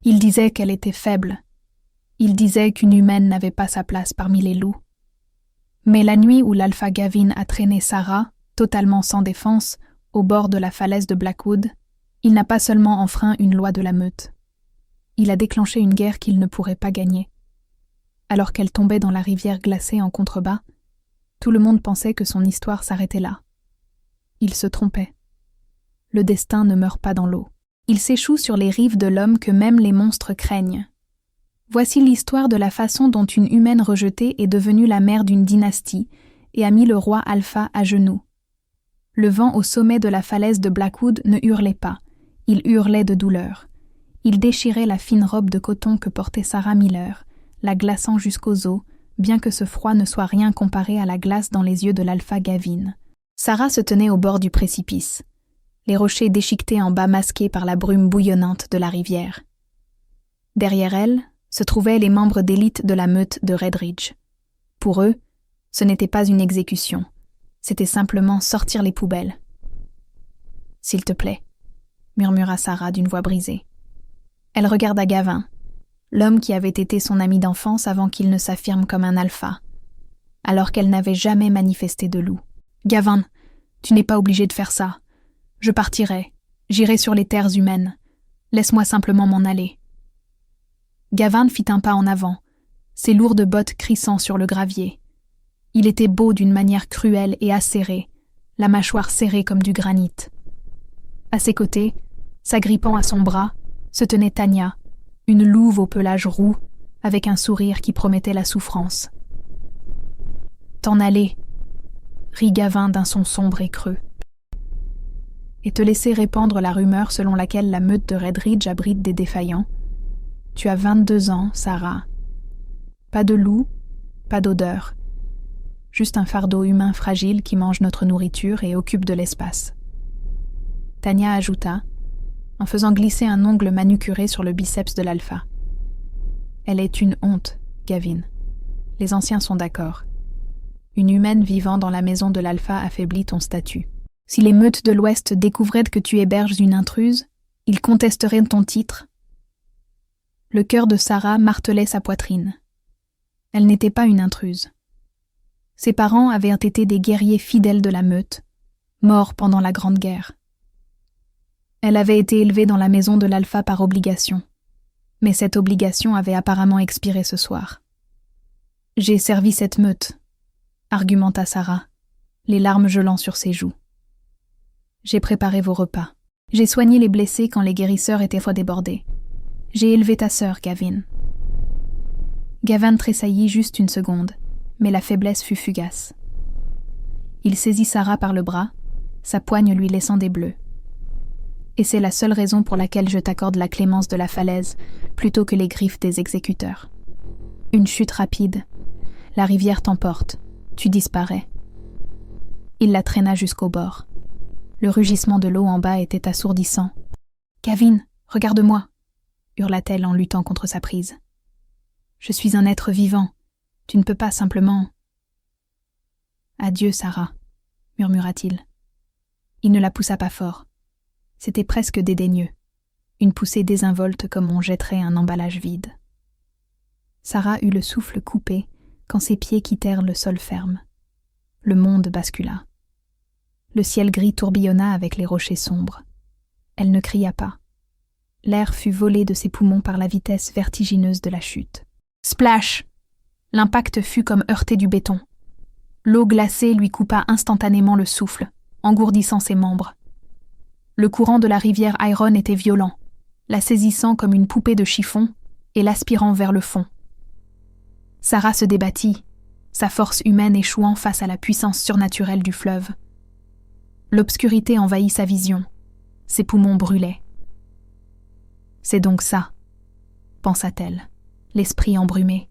Il disait qu'elle était faible. Il disait qu'une humaine n'avait pas sa place parmi les loups. Mais la nuit où l'alpha Gavin a traîné Sarah, totalement sans défense, au bord de la falaise de Blackwood, il n'a pas seulement enfreint une loi de la meute. Il a déclenché une guerre qu'il ne pourrait pas gagner. Alors qu'elle tombait dans la rivière glacée en contrebas, tout le monde pensait que son histoire s'arrêtait là. Il se trompait. Le destin ne meurt pas dans l'eau. Il s'échoue sur les rives de l'homme que même les monstres craignent. Voici l'histoire de la façon dont une humaine rejetée est devenue la mère d'une dynastie et a mis le roi Alpha à genoux. Le vent au sommet de la falaise de Blackwood ne hurlait pas, il hurlait de douleur. Il déchirait la fine robe de coton que portait Sarah Miller, la glaçant jusqu'aux os, bien que ce froid ne soit rien comparé à la glace dans les yeux de l'alpha Gavin. Sarah se tenait au bord du précipice, les rochers déchiquetés en bas masqués par la brume bouillonnante de la rivière. Derrière elle se trouvaient les membres d'élite de la meute de Redridge. Pour eux, ce n'était pas une exécution, c'était simplement sortir les poubelles. « S'il te plaît », murmura Sarah d'une voix brisée. Elle regarda Gavin, l'homme qui avait été son ami d'enfance avant qu'il ne s'affirme comme un alpha, alors qu'elle n'avait jamais manifesté de loup. « Gavin, tu n'es pas obligé de faire ça. Je partirai, j'irai sur les terres humaines. Laisse-moi simplement m'en aller. » Gavin fit un pas en avant, ses lourdes bottes crissant sur le gravier. Il était beau d'une manière cruelle et acérée, la mâchoire serrée comme du granit. À ses côtés, s'agrippant à son bras, se tenait Tanya, une louve au pelage roux, avec un sourire qui promettait la souffrance. « T'en aller !» rit Gavin d'un son sombre et creux. « Et te laisser répandre la rumeur selon laquelle la meute de Redridge abrite des défaillants. Tu as 22 ans, Sarah. Pas de loup, pas d'odeur. Juste un fardeau humain fragile qui mange notre nourriture et occupe de l'espace. » Tanya ajouta, en faisant glisser un ongle manucuré sur le biceps de l'alpha. « Elle est une honte, Gavin. Les anciens sont d'accord. Une humaine vivant dans la maison de l'alpha affaiblit ton statut. Si les meutes de l'Ouest découvraient que tu héberges une intruse, ils contesteraient ton titre. » Le cœur de Sarah martelait sa poitrine. Elle n'était pas une intruse. Ses parents avaient été des guerriers fidèles de la meute, morts pendant la Grande Guerre. Elle avait été élevée dans la maison de l'alpha par obligation, mais cette obligation avait apparemment expiré ce soir. « J'ai servi cette meute », argumenta Sarah, les larmes gelant sur ses joues. « J'ai préparé vos repas. J'ai soigné les blessés quand les guérisseurs étaient redébordés. J'ai élevé ta sœur, Gavin. » Gavin tressaillit juste une seconde, mais la faiblesse fut fugace. Il saisit Sarah par le bras, sa poigne lui laissant des bleus. « Et c'est la seule raison pour laquelle je t'accorde la clémence de la falaise plutôt que les griffes des exécuteurs. Une chute rapide. La rivière t'emporte. Tu disparais. » Il la traîna jusqu'au bord. Le rugissement de l'eau en bas était assourdissant. « Gavin, regarde-moi !» hurla-t-elle en luttant contre sa prise. « Je suis un être vivant. Tu ne peux pas simplement... »« Adieu, Sarah, » murmura-t-il. Il ne la poussa pas fort. C'était presque dédaigneux, une poussée désinvolte comme on jetterait un emballage vide. Sarah eut le souffle coupé quand ses pieds quittèrent le sol ferme. Le monde bascula. Le ciel gris tourbillonna avec les rochers sombres. Elle ne cria pas. L'air fut volé de ses poumons par la vitesse vertigineuse de la chute. Splash! L'impact fut comme heurter du béton. L'eau glacée lui coupa instantanément le souffle, engourdissant ses membres. Le courant de la rivière Iron était violent, la saisissant comme une poupée de chiffon et l'aspirant vers le fond. Sarah se débattit, sa force humaine échouant face à la puissance surnaturelle du fleuve. L'obscurité envahit sa vision, ses poumons brûlaient. « C'est donc ça, » pensa-t-elle, l'esprit embrumé.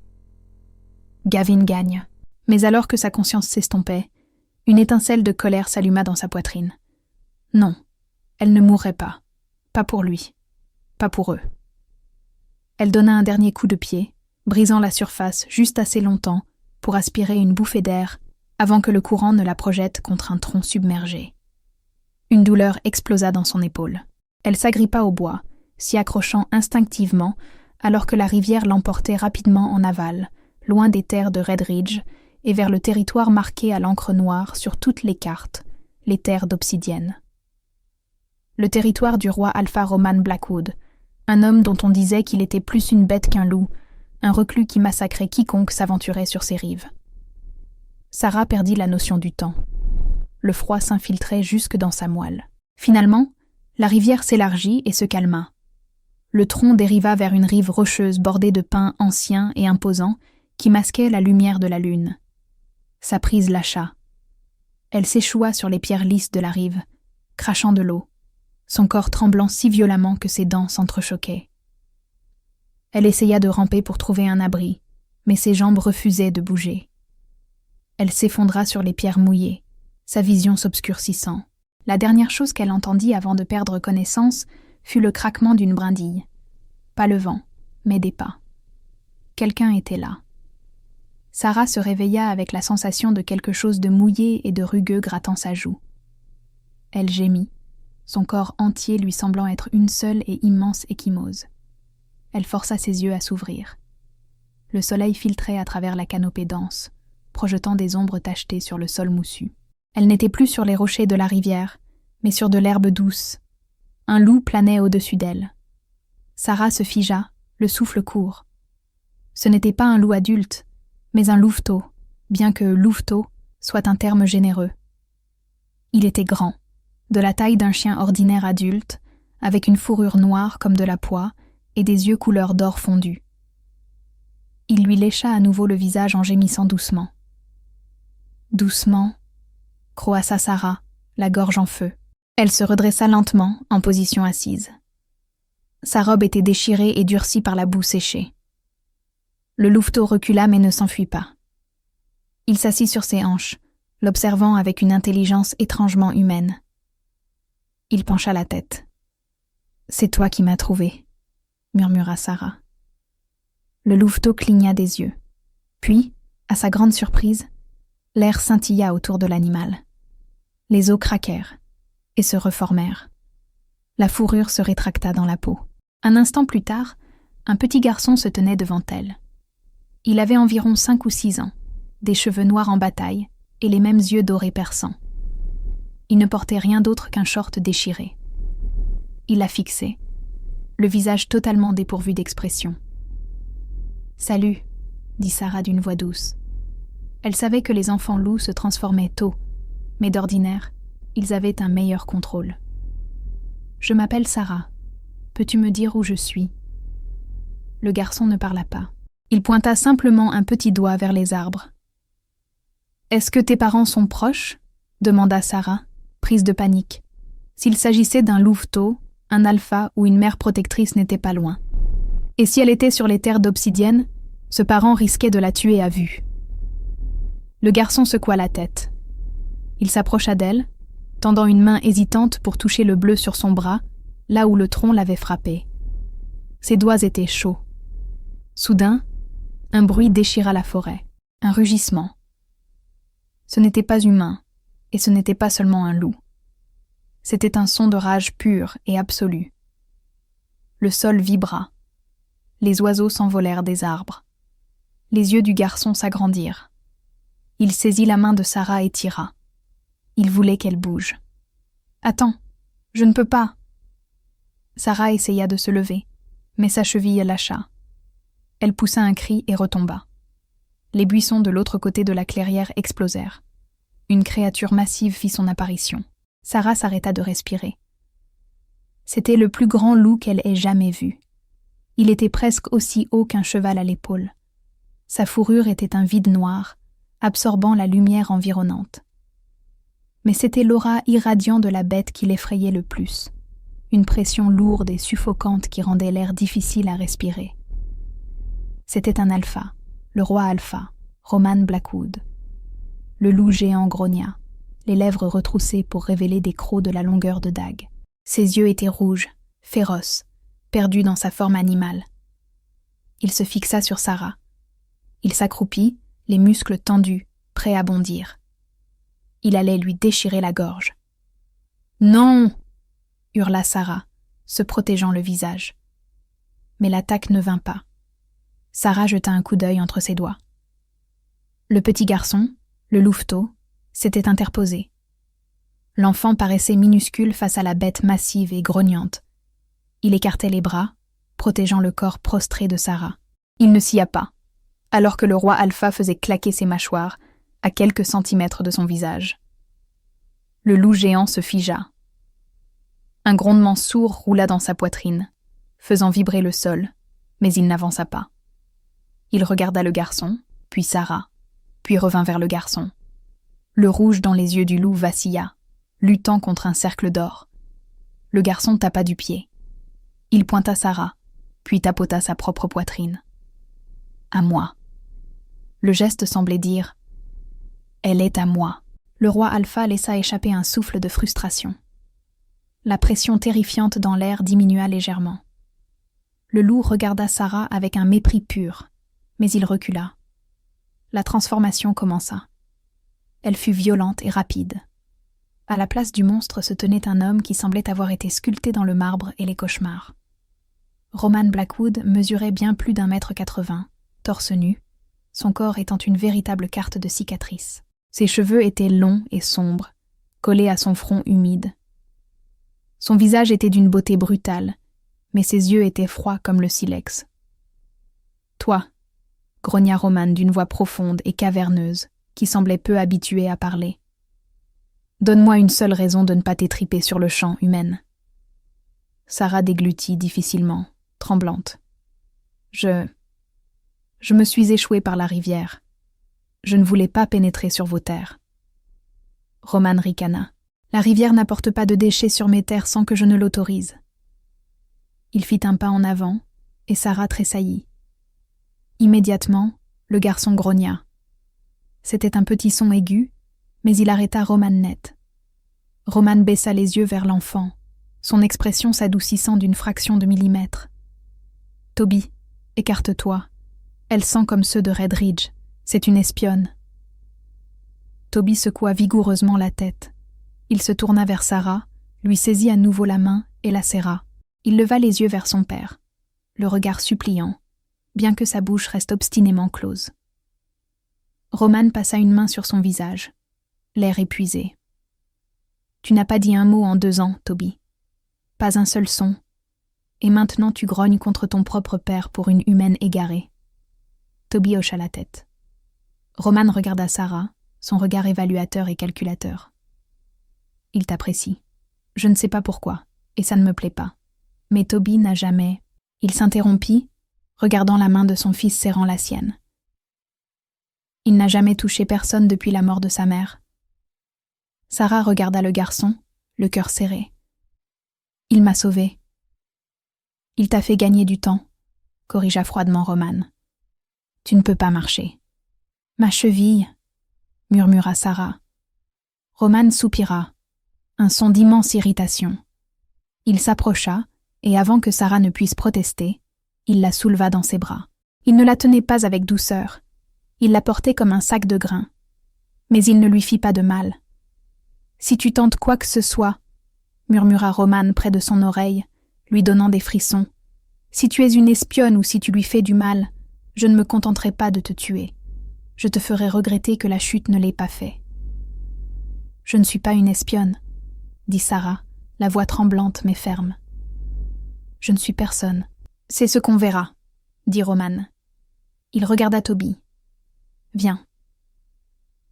Gavin gagne. Mais alors que sa conscience s'estompait, une étincelle de colère s'alluma dans sa poitrine. Non, elle ne mourrait pas. Pas pour lui. Pas pour eux. Elle donna un dernier coup de pied, brisant la surface juste assez longtemps pour aspirer une bouffée d'air avant que le courant ne la projette contre un tronc submergé. Une douleur explosa dans son épaule. Elle s'agrippa au bois, s'y accrochant instinctivement alors que la rivière l'emportait rapidement en aval, loin des terres de Red Ridge et vers le territoire marqué à l'encre noire sur toutes les cartes, les terres d'Obsidienne. Le territoire du roi Alpha Roman Blackwood, un homme dont on disait qu'il était plus une bête qu'un loup, un reclus qui massacrait quiconque s'aventurait sur ses rives. Sarah perdit la notion du temps. Le froid s'infiltrait jusque dans sa moelle. Finalement, la rivière s'élargit et se calma. Le tronc dériva vers une rive rocheuse bordée de pins anciens et imposants qui masquaient la lumière de la lune. Sa prise lâcha. Elle s'échoua sur les pierres lisses de la rive, crachant de l'eau, son corps tremblant si violemment que ses dents s'entrechoquaient. Elle essaya de ramper pour trouver un abri, mais ses jambes refusaient de bouger. Elle s'effondra sur les pierres mouillées, sa vision s'obscurcissant. La dernière chose qu'elle entendit avant de perdre connaissance fut le craquement d'une brindille. Pas le vent, mais des pas. Quelqu'un était là. Sarah se réveilla avec la sensation de quelque chose de mouillé et de rugueux grattant sa joue. Elle gémit, son corps entier lui semblant être une seule et immense ecchymose. Elle força ses yeux à s'ouvrir. Le soleil filtrait à travers la canopée dense, projetant des ombres tachetées sur le sol moussu. Elle n'était plus sur les rochers de la rivière, mais sur de l'herbe douce. Un loup planait au-dessus d'elle. Sarah se figea, le souffle court. Ce n'était pas un loup adulte, mais un louveteau, bien que louveteau soit un terme généreux. Il était grand, de la taille d'un chien ordinaire adulte, avec une fourrure noire comme de la poix et des yeux couleur d'or fondu. Il lui lécha à nouveau le visage en gémissant doucement. Doucement, croassa Sarah, la gorge en feu. Elle se redressa lentement, en position assise. Sa robe était déchirée et durcie par la boue séchée. Le louveteau recula mais ne s'enfuit pas. Il s'assit sur ses hanches, l'observant avec une intelligence étrangement humaine. Il pencha la tête. « C'est toi qui m'as trouvé », murmura Sarah. Le louveteau cligna des yeux. Puis, à sa grande surprise, l'air scintilla autour de l'animal. Les os craquèrent et se reformèrent. La fourrure se rétracta dans la peau. Un instant plus tard, un petit garçon se tenait devant elle. Il avait environ 5 ou 6 ans, des cheveux noirs en bataille et les mêmes yeux dorés perçants. Il ne portait rien d'autre qu'un short déchiré. Il la fixait, le visage totalement dépourvu d'expression. « Salut », dit Sarah d'une voix douce. Elle savait que les enfants loups se transformaient tôt, mais d'ordinaire, ils avaient un meilleur contrôle. « Je m'appelle Sarah. Peux-tu me dire où je suis ?» Le garçon ne parla pas. Il pointa simplement un petit doigt vers les arbres. « Est-ce que tes parents sont proches ?» demanda Sarah, prise de panique. S'il s'agissait d'un louveteau, un alpha ou une mère protectrice n'était pas loin. Et si elle était sur les terres d'Obsidienne, ce parent risquait de la tuer à vue. Le garçon secoua la tête. Il s'approcha d'elle, tendant une main hésitante pour toucher le bleu sur son bras, là où le tronc l'avait frappé. Ses doigts étaient chauds. Soudain, un bruit déchira la forêt, un rugissement. Ce n'était pas humain, et ce n'était pas seulement un loup. C'était un son de rage pure et absolue. Le sol vibra. Les oiseaux s'envolèrent des arbres. Les yeux du garçon s'agrandirent. Il saisit la main de Sarah et tira. Il voulait qu'elle bouge. « Attends, je ne peux pas !» Sarah essaya de se lever, mais sa cheville lâcha. Elle poussa un cri et retomba. Les buissons de l'autre côté de la clairière explosèrent. Une créature massive fit son apparition. Sarah s'arrêta de respirer. C'était le plus grand loup qu'elle ait jamais vu. Il était presque aussi haut qu'un cheval à l'épaule. Sa fourrure était un vide noir, absorbant la lumière environnante. Mais c'était l'aura irradiant de la bête qui l'effrayait le plus, une pression lourde et suffocante qui rendait l'air difficile à respirer. C'était un alpha, le roi alpha, Roman Blackwood. Le loup géant grogna, les lèvres retroussées pour révéler des crocs de la longueur de dague. Ses yeux étaient rouges, féroces, perdus dans sa forme animale. Il se fixa sur Sarah. Il s'accroupit, les muscles tendus, prêt à bondir. Il allait lui déchirer la gorge. « Non !» hurla Sarah, se protégeant le visage. Mais l'attaque ne vint pas. Sarah jeta un coup d'œil entre ses doigts. Le petit garçon, le louveteau, s'était interposé. L'enfant paraissait minuscule face à la bête massive et grognante. Il écartait les bras, protégeant le corps prostré de Sarah. Il ne scia pas, alors que le roi Alpha faisait claquer ses mâchoires à quelques centimètres de son visage. Le loup géant se figea. Un grondement sourd roula dans sa poitrine, faisant vibrer le sol, mais il n'avança pas. Il regarda le garçon, puis Sarah, puis revint vers le garçon. Le rouge dans les yeux du loup vacilla, luttant contre un cercle d'or. Le garçon tapa du pied. Il pointa Sarah, puis tapota sa propre poitrine. « À moi ». Le geste semblait dire « Elle est à moi ». Le roi Alpha laissa échapper un souffle de frustration. La pression terrifiante dans l'air diminua légèrement. Le loup regarda Sarah avec un mépris pur, mais il recula. La transformation commença. Elle fut violente et rapide. À la place du monstre se tenait un homme qui semblait avoir été sculpté dans le marbre et les cauchemars. Roman Blackwood mesurait bien plus d'1,80 m, torse nu, son corps étant une véritable carte de cicatrices. Ses cheveux étaient longs et sombres, collés à son front humide. Son visage était d'une beauté brutale, mais ses yeux étaient froids comme le silex. « Toi », grogna Roman d'une voix profonde et caverneuse, qui semblait peu habituée à parler. « Donne-moi une seule raison de ne pas t'étriper sur le champ, humaine. » Sarah déglutit difficilement, tremblante. « Je me suis échouée par la rivière. Je ne voulais pas pénétrer sur vos terres. » Roman ricana. « La rivière n'apporte pas de déchets sur mes terres sans que je ne l'autorise. » Il fit un pas en avant, et Sarah tressaillit. Immédiatement, le garçon grogna. C'était un petit son aigu, mais il arrêta Roman net. Roman baissa les yeux vers l'enfant, son expression s'adoucissant d'une fraction de millimètre. « Toby, écarte-toi. Elle sent comme ceux de Red Ridge. C'est une espionne. » Toby secoua vigoureusement la tête. Il se tourna vers Sarah, lui saisit à nouveau la main et la serra. Il leva les yeux vers son père, le regard suppliant, bien que sa bouche reste obstinément close. Roman passa une main sur son visage, l'air épuisé. « Tu n'as pas dit un mot en 2 ans, Toby. Pas un seul son. Et maintenant tu grognes contre ton propre père pour une humaine égarée. » Toby hocha la tête. Roman regarda Sarah, son regard évaluateur et calculateur. « Il t'apprécie. Je ne sais pas pourquoi, et ça ne me plaît pas. Mais Toby n'a jamais... » Il s'interrompit, regardant la main de son fils serrant la sienne. « Il n'a jamais touché personne depuis la mort de sa mère. » Sarah regarda le garçon, le cœur serré. « Il m'a sauvée. »« Il t'a fait gagner du temps, » corrigea froidement Roman. « Tu ne peux pas marcher. »« Ma cheville, » murmura Sarah. Roman soupira, un son d'immense irritation. Il s'approcha, et avant que Sarah ne puisse protester, il la souleva dans ses bras. Il ne la tenait pas avec douceur. Il la portait comme un sac de grains. Mais il ne lui fit pas de mal. « Si tu tentes quoi que ce soit, » murmura Roman près de son oreille, lui donnant des frissons, « si tu es une espionne ou si tu lui fais du mal, je ne me contenterai pas de te tuer. Je te ferai regretter que la chute ne l'ait pas fait. »« Je ne suis pas une espionne, » dit Sarah, la voix tremblante mais ferme. « Je ne suis personne. »« C'est ce qu'on verra, » dit Roman. Il regarda Toby. « Viens. »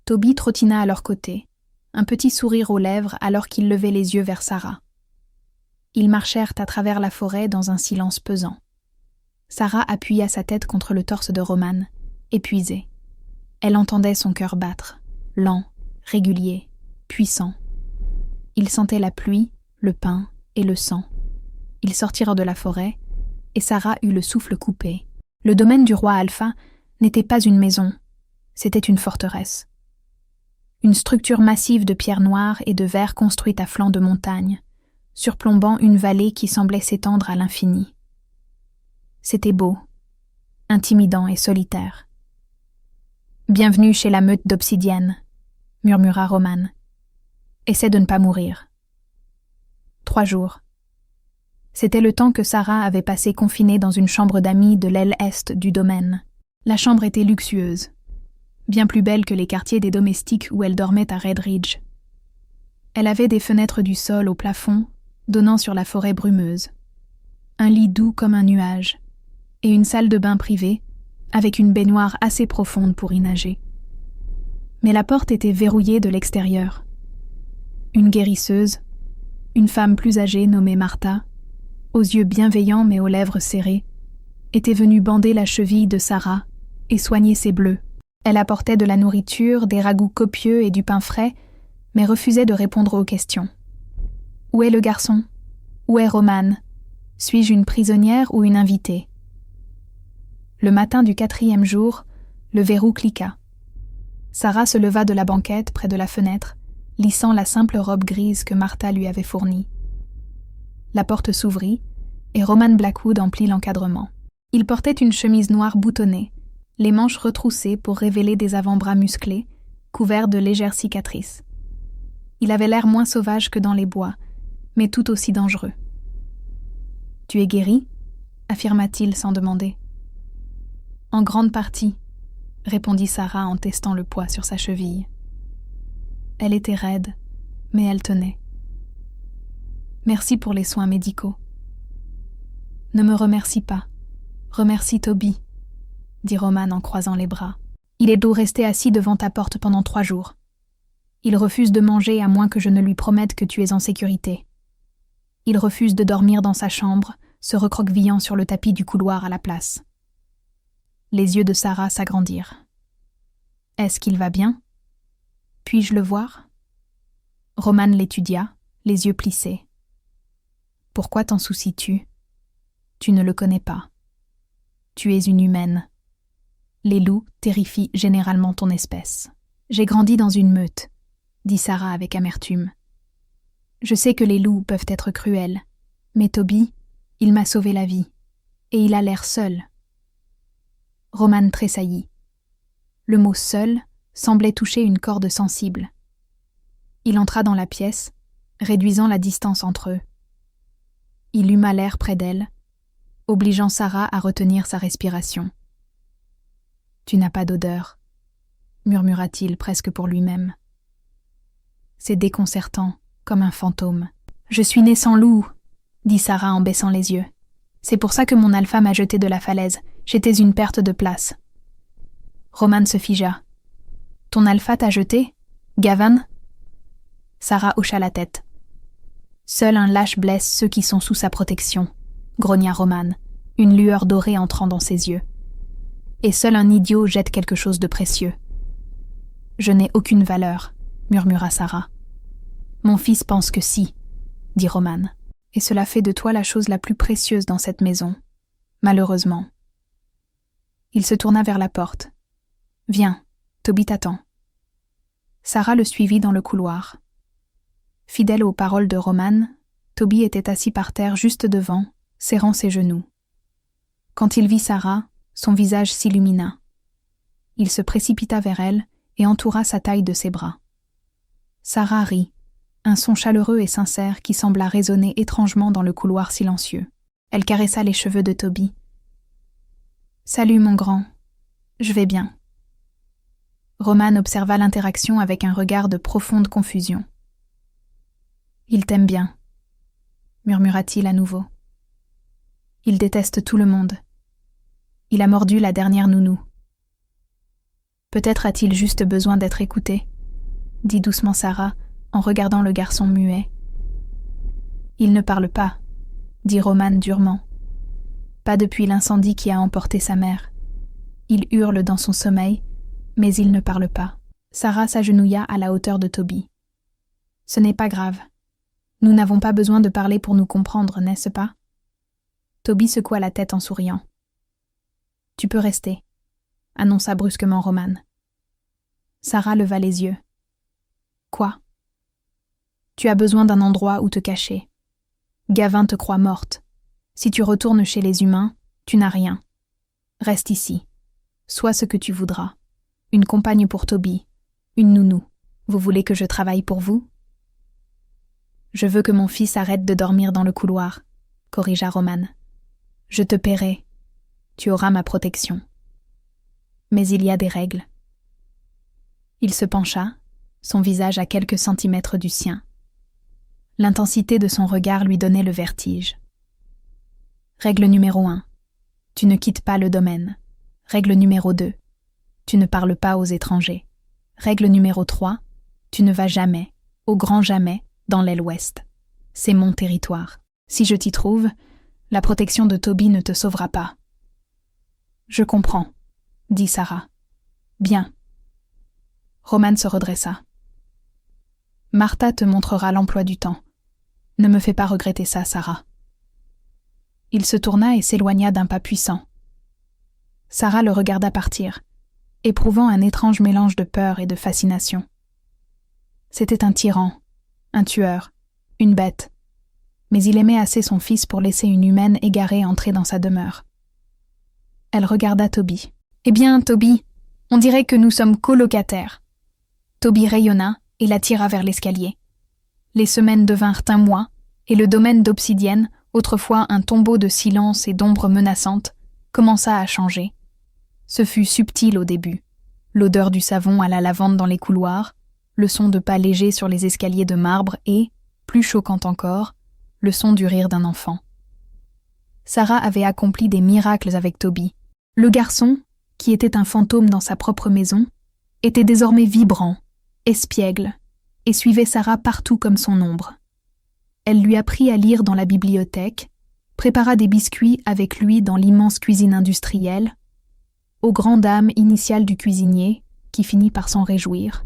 Toby trottina à leur côté, un petit sourire aux lèvres alors qu'il levait les yeux vers Sarah. Ils marchèrent à travers la forêt dans un silence pesant. Sarah appuya sa tête contre le torse de Roman, épuisée. Elle entendait son cœur battre, lent, régulier, puissant. Il sentait la pluie, le pain et le sang. Ils sortirent de la forêt, et Sarah eut le souffle coupé. Le domaine du roi Alpha n'était pas une maison, c'était une forteresse. Une structure massive de pierres noires et de verre construite à flanc de montagne, surplombant une vallée qui semblait s'étendre à l'infini. C'était beau, intimidant et solitaire. « Bienvenue chez la meute d'Obsidienne », murmura Roman. « Essaie de ne pas mourir. » 3 jours. C'était le temps que Sarah avait passé confinée dans une chambre d'amis de l'aile est du domaine. La chambre était luxueuse, bien plus belle que les quartiers des domestiques où elle dormait à Redridge. Elle avait des fenêtres du sol au plafond, donnant sur la forêt brumeuse, un lit doux comme un nuage, et une salle de bain privée, avec une baignoire assez profonde pour y nager. Mais la porte était verrouillée de l'extérieur. Une guérisseuse, une femme plus âgée nommée Martha, aux yeux bienveillants mais aux lèvres serrées, était venue bander la cheville de Sarah et soigner ses bleus. Elle apportait de la nourriture, des ragoûts copieux et du pain frais, mais refusait de répondre aux questions. Où est le garçon? Où est Romane? Suis-je une prisonnière ou une invitée? Le matin du 4e jour, le verrou cliqua. Sarah se leva de la banquette près de la fenêtre, lissant la simple robe grise que Martha lui avait fournie. La porte s'ouvrit, et Roman Blackwood emplit l'encadrement. Il portait une chemise noire boutonnée, les manches retroussées pour révéler des avant-bras musclés, couverts de légères cicatrices. Il avait l'air moins sauvage que dans les bois, mais tout aussi dangereux. « Tu es guéri ?» affirma-t-il sans demander. « En grande partie », répondit Sarah en testant le poids sur sa cheville. Elle était raide, mais elle tenait. « Merci pour les soins médicaux. »« Ne me remercie pas. Remercie Toby, » dit Roman en croisant les bras. « Il est doux rester assis devant ta porte pendant 3 jours. Il refuse de manger à moins que je ne lui promette que tu es en sécurité. Il refuse de dormir dans sa chambre, se recroquevillant sur le tapis du couloir à la place. » Les yeux de Sarah s'agrandirent. « Est-ce qu'il va bien? Puis-je le voir ?» Roman l'étudia, les yeux plissés. « Pourquoi t'en soucies-tu? Tu ne le connais pas. Tu es une humaine. Les loups terrifient généralement ton espèce. J'ai grandi dans une meute, » dit Sarah avec amertume. « Je sais que les loups peuvent être cruels, mais Toby, il m'a sauvé la vie, et il a l'air seul. » Roman tressaillit. Le mot « seul » semblait toucher une corde sensible. Il entra dans la pièce, réduisant la distance entre eux. Il huma l'air près d'elle, obligeant Sarah à retenir sa respiration. « Tu n'as pas d'odeur, » murmura-t-il presque pour lui-même. C'est déconcertant, comme un fantôme. « Je suis née sans loup, » dit Sarah en baissant les yeux. « C'est pour ça que mon alpha m'a jeté de la falaise. J'étais une perte de place. » Roman se figea. « Ton alpha t'a jeté? Gavan ?» Sarah hocha la tête. « Seul un lâche blesse ceux qui sont sous sa protection, » grogna Roman, une lueur dorée entrant dans ses yeux. « Et seul un idiot jette quelque chose de précieux. »« Je n'ai aucune valeur, » murmura Sarah. « Mon fils pense que si, » dit Roman. « Et cela fait de toi la chose la plus précieuse dans cette maison, malheureusement. » Il se tourna vers la porte. « Viens, Toby t'attend. » Sarah le suivit dans le couloir. Fidèle aux paroles de Roman, Toby était assis par terre juste devant, serrant ses genoux. Quand il vit Sarah, son visage s'illumina. Il se précipita vers elle et entoura sa taille de ses bras. Sarah rit, un son chaleureux et sincère qui sembla résonner étrangement dans le couloir silencieux. Elle caressa les cheveux de Toby. « Salut mon grand, je vais bien. » Roman observa l'interaction avec un regard de profonde confusion. « Il t'aime bien, » murmura-t-il à nouveau. « Il déteste tout le monde. Il a mordu la dernière nounou. Peut-être a-t-il juste besoin d'être écouté, » dit doucement Sarah en regardant le garçon muet. « Il ne parle pas, » dit Roman durement. « Pas depuis l'incendie qui a emporté sa mère. Il hurle dans son sommeil, mais il ne parle pas. » Sarah s'agenouilla à la hauteur de Toby. « Ce n'est pas grave. Nous n'avons pas besoin de parler pour nous comprendre, n'est-ce pas ?» Toby secoua la tête en souriant. « Tu peux rester, » annonça brusquement Roman. Sarah leva les yeux. « Quoi ? » « Tu as besoin d'un endroit où te cacher. Gavin te croit morte. Si tu retournes chez les humains, tu n'as rien. Reste ici. Sois ce que tu voudras. Une compagne pour Toby. Une nounou. Vous voulez que je travaille pour vous ? Je veux que mon fils arrête de dormir dans le couloir. corrigea Roman. Je te paierai. Tu auras ma protection. Mais il y a des règles. Il se pencha, son visage à quelques centimètres du sien. L'intensité de son regard lui donnait le vertige. Règle numéro 1. Tu ne quittes pas le domaine. Règle numéro 2. Tu ne parles pas aux étrangers. Règle numéro 3. Tu ne vas jamais, au grand jamais, dans l'aile ouest. C'est mon territoire. Si je t'y trouve, la protection de Toby ne te sauvera pas. Je comprends, dit Sarah. Bien. Roman se redressa. Martha te montrera l'emploi du temps. Ne me fais pas regretter ça, Sarah. Il se tourna et s'éloigna d'un pas puissant. Sarah le regarda partir, éprouvant un étrange mélange de peur et de fascination. C'était un tyran, un tueur, une bête, mais il aimait assez son fils pour laisser une humaine égarée entrer dans sa demeure. Elle regarda Toby. « Eh bien, Toby, on dirait que nous sommes colocataires. » Toby rayonna et la tira vers l'escalier. Les semaines devinrent un mois, et le domaine d'Obsidienne, autrefois un tombeau de silence et d'ombres menaçantes, commença à changer. Ce fut subtil au début. L'odeur du savon à la lavande dans les couloirs, le son de pas légers sur les escaliers de marbre et, plus choquant encore, le son du rire d'un enfant. Sarah avait accompli des miracles avec Toby. Le garçon, qui était un fantôme dans sa propre maison, était désormais vibrant, espiègle, et suivait Sarah partout comme son ombre. Elle lui apprit à lire dans la bibliothèque, prépara des biscuits avec lui dans l'immense cuisine industrielle, aux grandes dames initiales du cuisinier, qui finit par s'en réjouir,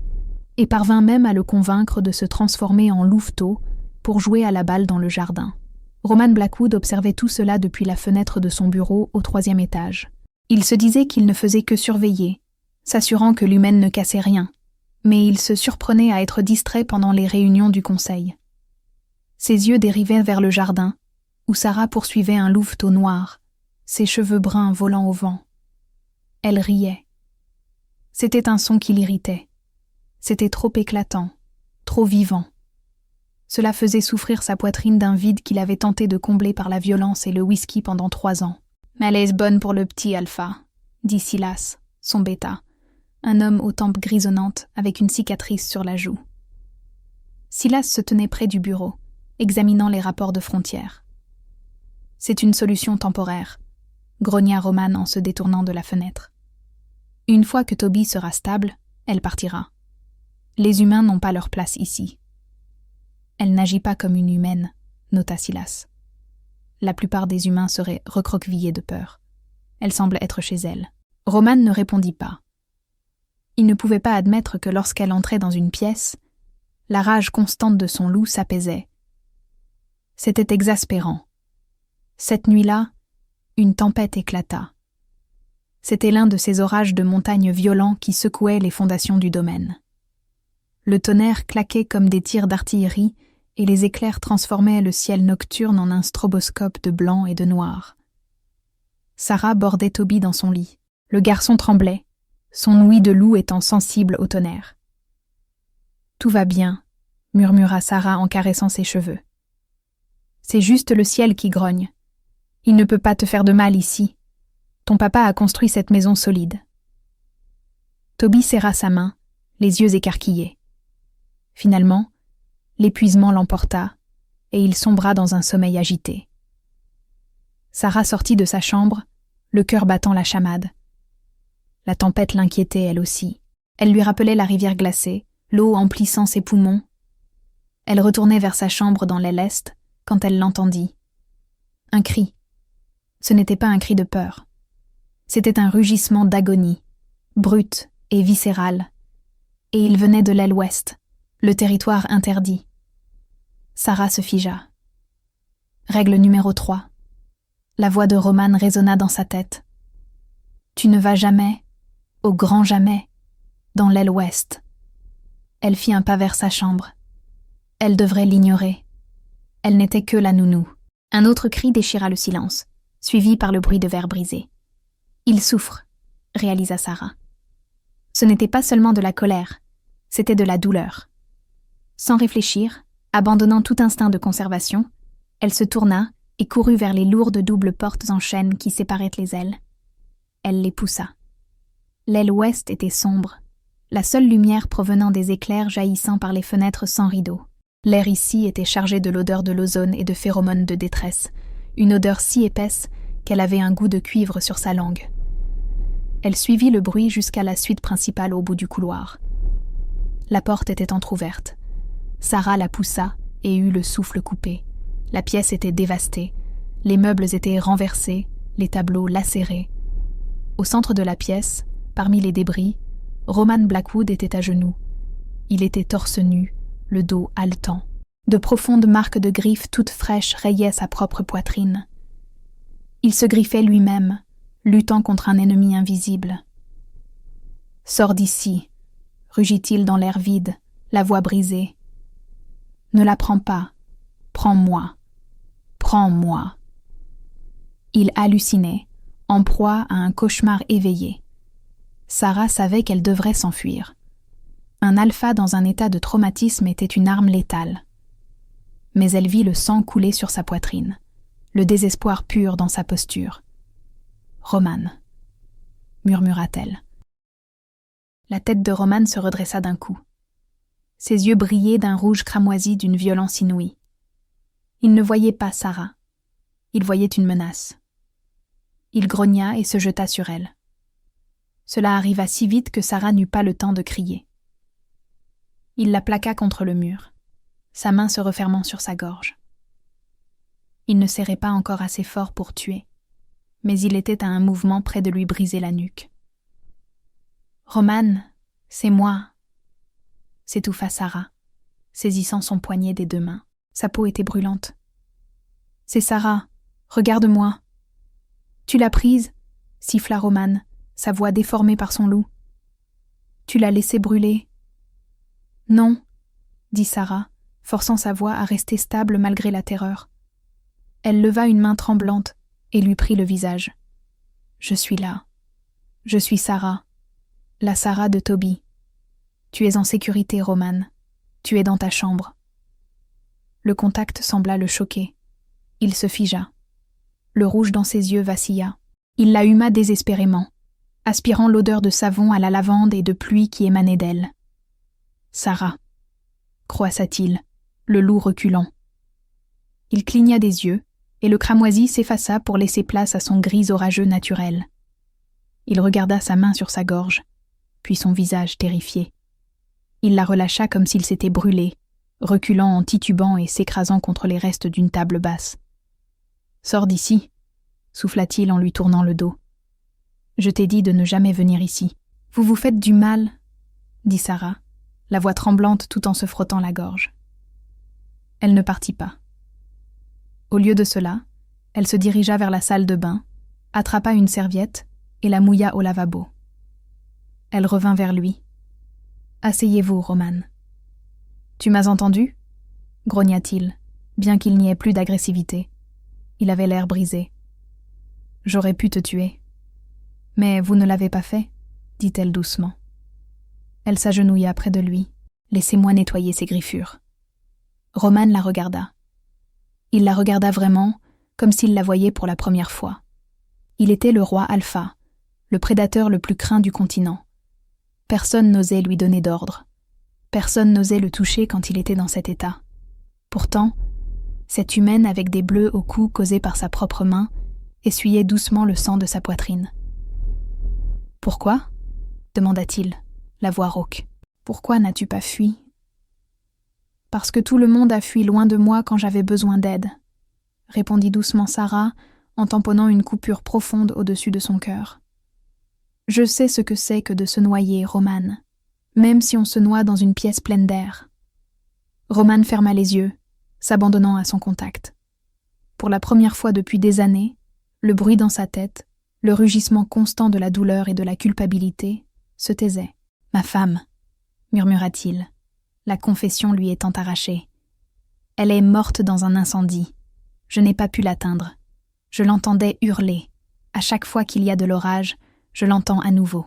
et parvint même à le convaincre de se transformer en louveteau pour jouer à la balle dans le jardin. Roman Blackwood observait tout cela depuis la fenêtre de son bureau au 3e étage. Il se disait qu'il ne faisait que surveiller, s'assurant que l'humaine ne cassait rien, mais il se surprenait à être distrait pendant les réunions du conseil. Ses yeux dérivaient vers le jardin, où Sarah poursuivait un louveteau noir, ses cheveux bruns volant au vent. Elle riait. C'était un son qui l'irritait. C'était trop éclatant, trop vivant. Cela faisait souffrir sa poitrine d'un vide qu'il avait tenté de combler par la violence et le whisky pendant 3 ans. « Elle est bonne pour le petit, Alpha », dit Silas, son bêta, un homme aux tempes grisonnantes avec une cicatrice sur la joue. Silas se tenait près du bureau, examinant les rapports de frontières. « C'est une solution temporaire », grogna Roman en se détournant de la fenêtre. « Une fois que Toby sera stable, elle partira. Les humains n'ont pas leur place ici. » « Elle n'agit pas comme une humaine, nota Silas. La plupart des humains seraient recroquevillés de peur. Elle semble être chez elle. Roman ne répondit pas. Il ne pouvait pas admettre que lorsqu'elle entrait dans une pièce, la rage constante de son loup s'apaisait. C'était exaspérant. Cette nuit-là, une tempête éclata. C'était l'un de ces orages de montagne violents qui secouaient les fondations du domaine. Le tonnerre claquait comme des tirs d'artillerie et les éclairs transformaient le ciel nocturne en un stroboscope de blanc et de noir. Sarah bordait Toby dans son lit. Le garçon tremblait, son ouïe de loup étant sensible au tonnerre. « Tout va bien », murmura Sarah en caressant ses cheveux. « C'est juste le ciel qui grogne. Il ne peut pas te faire de mal ici. Ton papa a construit cette maison solide. » Toby serra sa main, les yeux écarquillés. Finalement, l'épuisement l'emporta, et il sombra dans un sommeil agité. Sarah sortit de sa chambre, le cœur battant la chamade. La tempête l'inquiétait elle aussi. Elle lui rappelait la rivière glacée, l'eau emplissant ses poumons. Elle retournait vers sa chambre dans l'aile est quand elle l'entendit. Un cri. Ce n'était pas un cri de peur. C'était un rugissement d'agonie, brut et viscéral, et il venait de l'aile ouest, le territoire interdit. Sarah se figea. Règle numéro 3. La voix de Roman résonna dans sa tête. Tu ne vas jamais, au grand jamais, dans l'aile ouest. Elle fit un pas vers sa chambre. Elle devrait l'ignorer. Elle n'était que la nounou. Un autre cri déchira le silence, suivi par le bruit de verre brisé. Il souffre, réalisa Sarah. Ce n'était pas seulement de la colère, c'était de la douleur. Sans réfléchir, abandonnant tout instinct de conservation, elle se tourna et courut vers les lourdes doubles portes en chêne qui séparaient les ailes. Elle les poussa. L'aile ouest était sombre, la seule lumière provenant des éclairs jaillissant par les fenêtres sans rideaux. L'air ici était chargé de l'odeur de l'ozone et de phéromones de détresse, une odeur si épaisse qu'elle avait un goût de cuivre sur sa langue. Elle suivit le bruit jusqu'à la suite principale au bout du couloir. La porte était entr'ouverte. Sarah la poussa et eut le souffle coupé. La pièce était dévastée, les meubles étaient renversés, les tableaux lacérés. Au centre de la pièce, parmi les débris, Roman Blackwood était à genoux. Il était torse nu, le dos haletant. De profondes marques de griffes toutes fraîches rayaient sa propre poitrine. Il se griffait lui-même, luttant contre un ennemi invisible. « Sors d'ici !» rugit-il dans l'air vide, la voix brisée. « Ne la prends pas. Prends-moi. Prends-moi. » Il hallucinait, en proie à un cauchemar éveillé. Sarah savait qu'elle devrait s'enfuir. Un alpha dans un état de traumatisme était une arme létale. Mais elle vit le sang couler sur sa poitrine, le désespoir pur dans sa posture. « Roman » murmura-t-elle. La tête de Roman se redressa d'un coup. Ses yeux brillaient d'un rouge cramoisi d'une violence inouïe. Il ne voyait pas Sarah. Il voyait une menace. Il grogna et se jeta sur elle. Cela arriva si vite que Sarah n'eut pas le temps de crier. Il la plaqua contre le mur, sa main se refermant sur sa gorge. Il ne serrait pas encore assez fort pour tuer, mais il était à un mouvement près de lui briser la nuque. « Roman, c'est moi !» s'étouffa Sarah, saisissant son poignet des deux mains. Sa peau était brûlante. « C'est Sarah, regarde-moi !»« Tu l'as prise ?» siffla Roman, sa voix déformée par son loup. « Tu l'as laissée brûler !»« Non !» dit Sarah, forçant sa voix à rester stable malgré la terreur. Elle leva une main tremblante et lui prit le visage. « Je suis là. Je suis Sarah. La Sarah de Toby. Tu es en sécurité, Roman. Tu es dans ta chambre. » Le contact sembla le choquer. Il se figea. Le rouge dans ses yeux vacilla. Il la huma désespérément, aspirant l'odeur de savon à la lavande et de pluie qui émanait d'elle. « Sarah !» croissa-t-il, le loup reculant. Il cligna des yeux, et le cramoisi s'effaça pour laisser place à son gris orageux naturel. Il regarda sa main sur sa gorge, puis son visage terrifié. Il la relâcha comme s'il s'était brûlé, reculant en titubant et s'écrasant contre les restes d'une table basse. « Sors d'ici !» souffla-t-il en lui tournant le dos. « Je t'ai dit de ne jamais venir ici. »« Vous vous faites du mal !» dit Sarah, la voix tremblante tout en se frottant la gorge. Elle ne partit pas. Au lieu de cela, elle se dirigea vers la salle de bain, attrapa une serviette et la mouilla au lavabo. Elle revint vers lui. « Asseyez-vous, Roman. »« Tu m'as entendu ?» grogna-t-il, bien qu'il n'y ait plus d'agressivité. Il avait l'air brisé. « J'aurais pu te tuer. »« Mais vous ne l'avez pas fait ?» dit-elle doucement. Elle s'agenouilla près de lui. « Laissez-moi nettoyer ses griffures. » Roman la regarda. Il la regarda vraiment, comme s'il la voyait pour la première fois. Il était le roi Alpha, le prédateur le plus craint du continent. Personne n'osait lui donner d'ordre. Personne n'osait le toucher quand il était dans cet état. Pourtant, cette humaine avec des bleus au cou causés par sa propre main essuyait doucement le sang de sa poitrine. « Pourquoi ?» demanda-t-il, la voix rauque. « Pourquoi n'as-tu pas fui ?»« Parce que tout le monde a fui loin de moi quand j'avais besoin d'aide, » répondit doucement Sarah en tamponnant une coupure profonde au-dessus de son cœur. « Je sais ce que c'est que de se noyer, Roman, même si on se noie dans une pièce pleine d'air. » Roman ferma les yeux, s'abandonnant à son contact. Pour la première fois depuis des années, le bruit dans sa tête, le rugissement constant de la douleur et de la culpabilité, se taisait. « Ma femme !» murmura-t-il, la confession lui étant arrachée. « Elle est morte dans un incendie. Je n'ai pas pu l'atteindre. Je l'entendais hurler. À chaque fois qu'il y a de l'orage, je l'entends à nouveau. »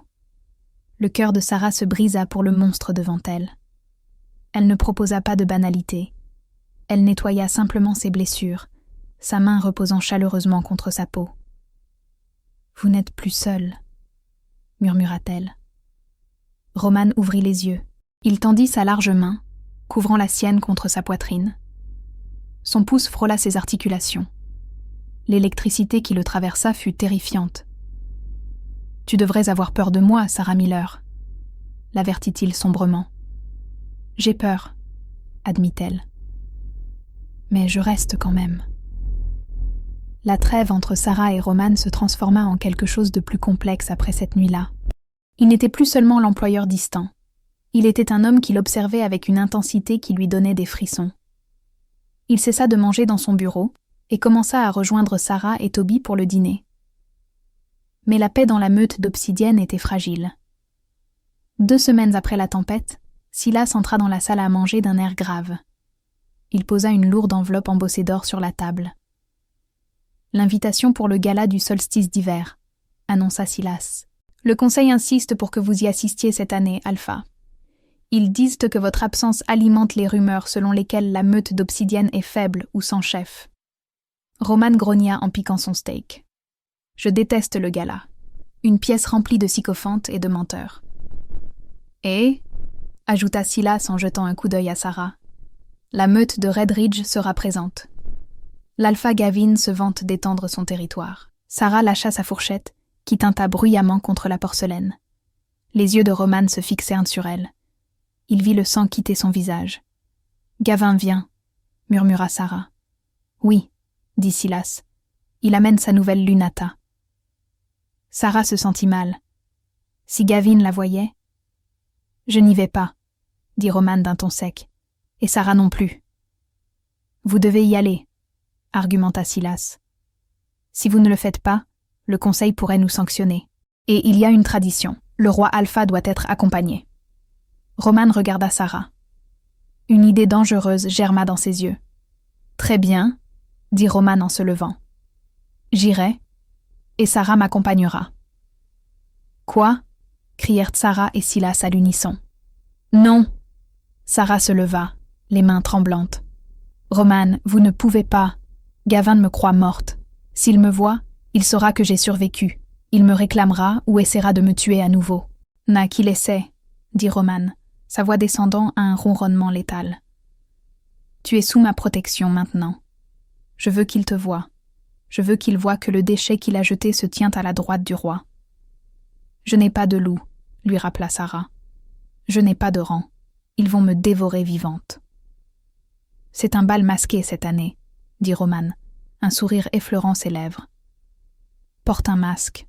Le cœur de Sarah se brisa pour le monstre devant elle. Elle ne proposa pas de banalité. Elle nettoya simplement ses blessures, sa main reposant chaleureusement contre sa peau. « Vous n'êtes plus seul, murmura-t-elle. Roman ouvrit les yeux. Il tendit sa large main, couvrant la sienne contre sa poitrine. Son pouce frôla ses articulations. L'électricité qui le traversa fut terrifiante. « Tu devrais avoir peur de moi, Sarah Miller, » l'avertit-il sombrement. « J'ai peur, » admit-elle. « Mais je reste quand même. » La trêve entre Sarah et Roman se transforma en quelque chose de plus complexe après cette nuit-là. Il n'était plus seulement l'employeur distant. Il était un homme qui l'observait avec une intensité qui lui donnait des frissons. Il cessa de manger dans son bureau et commença à rejoindre Sarah et Toby pour le dîner. Mais la paix dans la meute d'Obsidienne était fragile. 2 semaines après la tempête, Silas entra dans la salle à manger d'un air grave. Il posa une lourde enveloppe embossée d'or sur la table. « L'invitation pour le gala du solstice d'hiver », annonça Silas. « Le conseil insiste pour que vous y assistiez cette année, Alpha. Ils disent que votre absence alimente les rumeurs selon lesquelles la meute d'Obsidienne est faible ou sans chef. » Roman grogna en piquant son steak. « Je déteste le gala. Une pièce remplie de sycophantes et de menteurs. »« Et » ajouta Silas en jetant un coup d'œil à Sarah. « La meute de Red Ridge sera présente. » L'Alpha Gavin se vante d'étendre son territoire. Sarah lâcha sa fourchette, qui tinta bruyamment contre la porcelaine. Les yeux de Roman se fixèrent sur elle. Il vit le sang quitter son visage. « Gavin vient, » murmura Sarah. « Oui, » dit Silas. « Il amène sa nouvelle Lunata. » Sarah se sentit mal. Si Gavin la voyait... « Je n'y vais pas, » dit Roman d'un ton sec. « Et Sarah non plus. »« Vous devez y aller, » argumenta Silas. « Si vous ne le faites pas, le conseil pourrait nous sanctionner. Et il y a une tradition, le roi Alpha doit être accompagné. » Roman regarda Sarah. Une idée dangereuse germa dans ses yeux. « Très bien, » dit Roman en se levant. « J'irai, et Sarah m'accompagnera. »« Quoi ?» crièrent Sarah et Silas à l'unisson. « Non !» Sarah se leva, les mains tremblantes. « Roman, vous ne pouvez pas. Gavin me croit morte. S'il me voit, il saura que j'ai survécu. Il me réclamera ou essaiera de me tuer à nouveau. »« Na qu'il essaie, » dit Roman, sa voix descendant à un ronronnement létal. « Tu es sous ma protection maintenant. Je veux qu'il te voie. Je veux qu'il voie que le déchet qu'il a jeté se tient à la droite du roi. »« Je n'ai pas de loup, » lui rappela Sarah. « Je n'ai pas de rang. Ils vont me dévorer vivante. »« C'est un bal masqué cette année, » dit Roman, un sourire effleurant ses lèvres. « Porte un masque.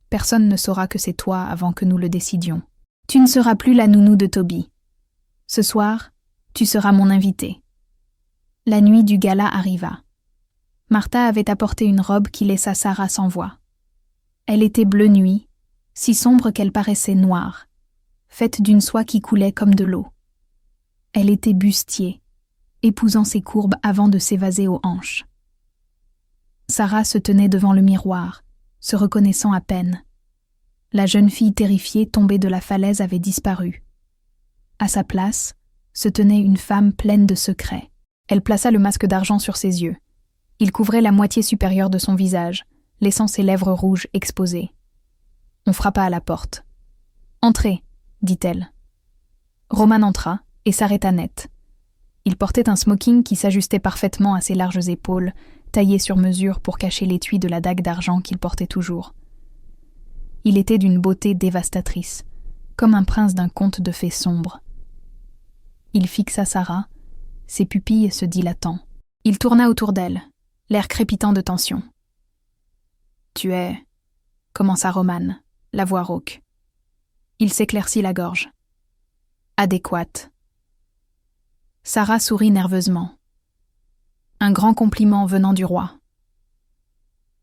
Personne ne saura que c'est toi avant que nous le décidions. Tu ne seras plus la nounou de Toby. Ce soir, tu seras mon invité. » La nuit du gala arriva. Martha avait apporté une robe qui laissa Sarah sans voix. Elle était bleu nuit, si sombre qu'elle paraissait noire, faite d'une soie qui coulait comme de l'eau. Elle était bustier, épousant ses courbes avant de s'évaser aux hanches. Sarah se tenait devant le miroir, se reconnaissant à peine. La jeune fille terrifiée tombée de la falaise avait disparu. À sa place, se tenait une femme pleine de secrets. Elle plaça le masque d'argent sur ses yeux. Il couvrait la moitié supérieure de son visage, laissant ses lèvres rouges exposées. On frappa à la porte. « Entrez », dit-elle. Roman entra et s'arrêta net. Il portait un smoking qui s'ajustait parfaitement à ses larges épaules, taillé sur mesure pour cacher l'étui de la dague d'argent qu'il portait toujours. Il était d'une beauté dévastatrice, comme un prince d'un conte de fées sombres. Il fixa Sarah, ses pupilles se dilatant. Il tourna autour d'elle, l'air crépitant de tension. « Tu es... » commença Roman, la voix rauque. Il s'éclaircit la gorge. « Adéquate. » Sarah sourit nerveusement. Un grand compliment venant du roi.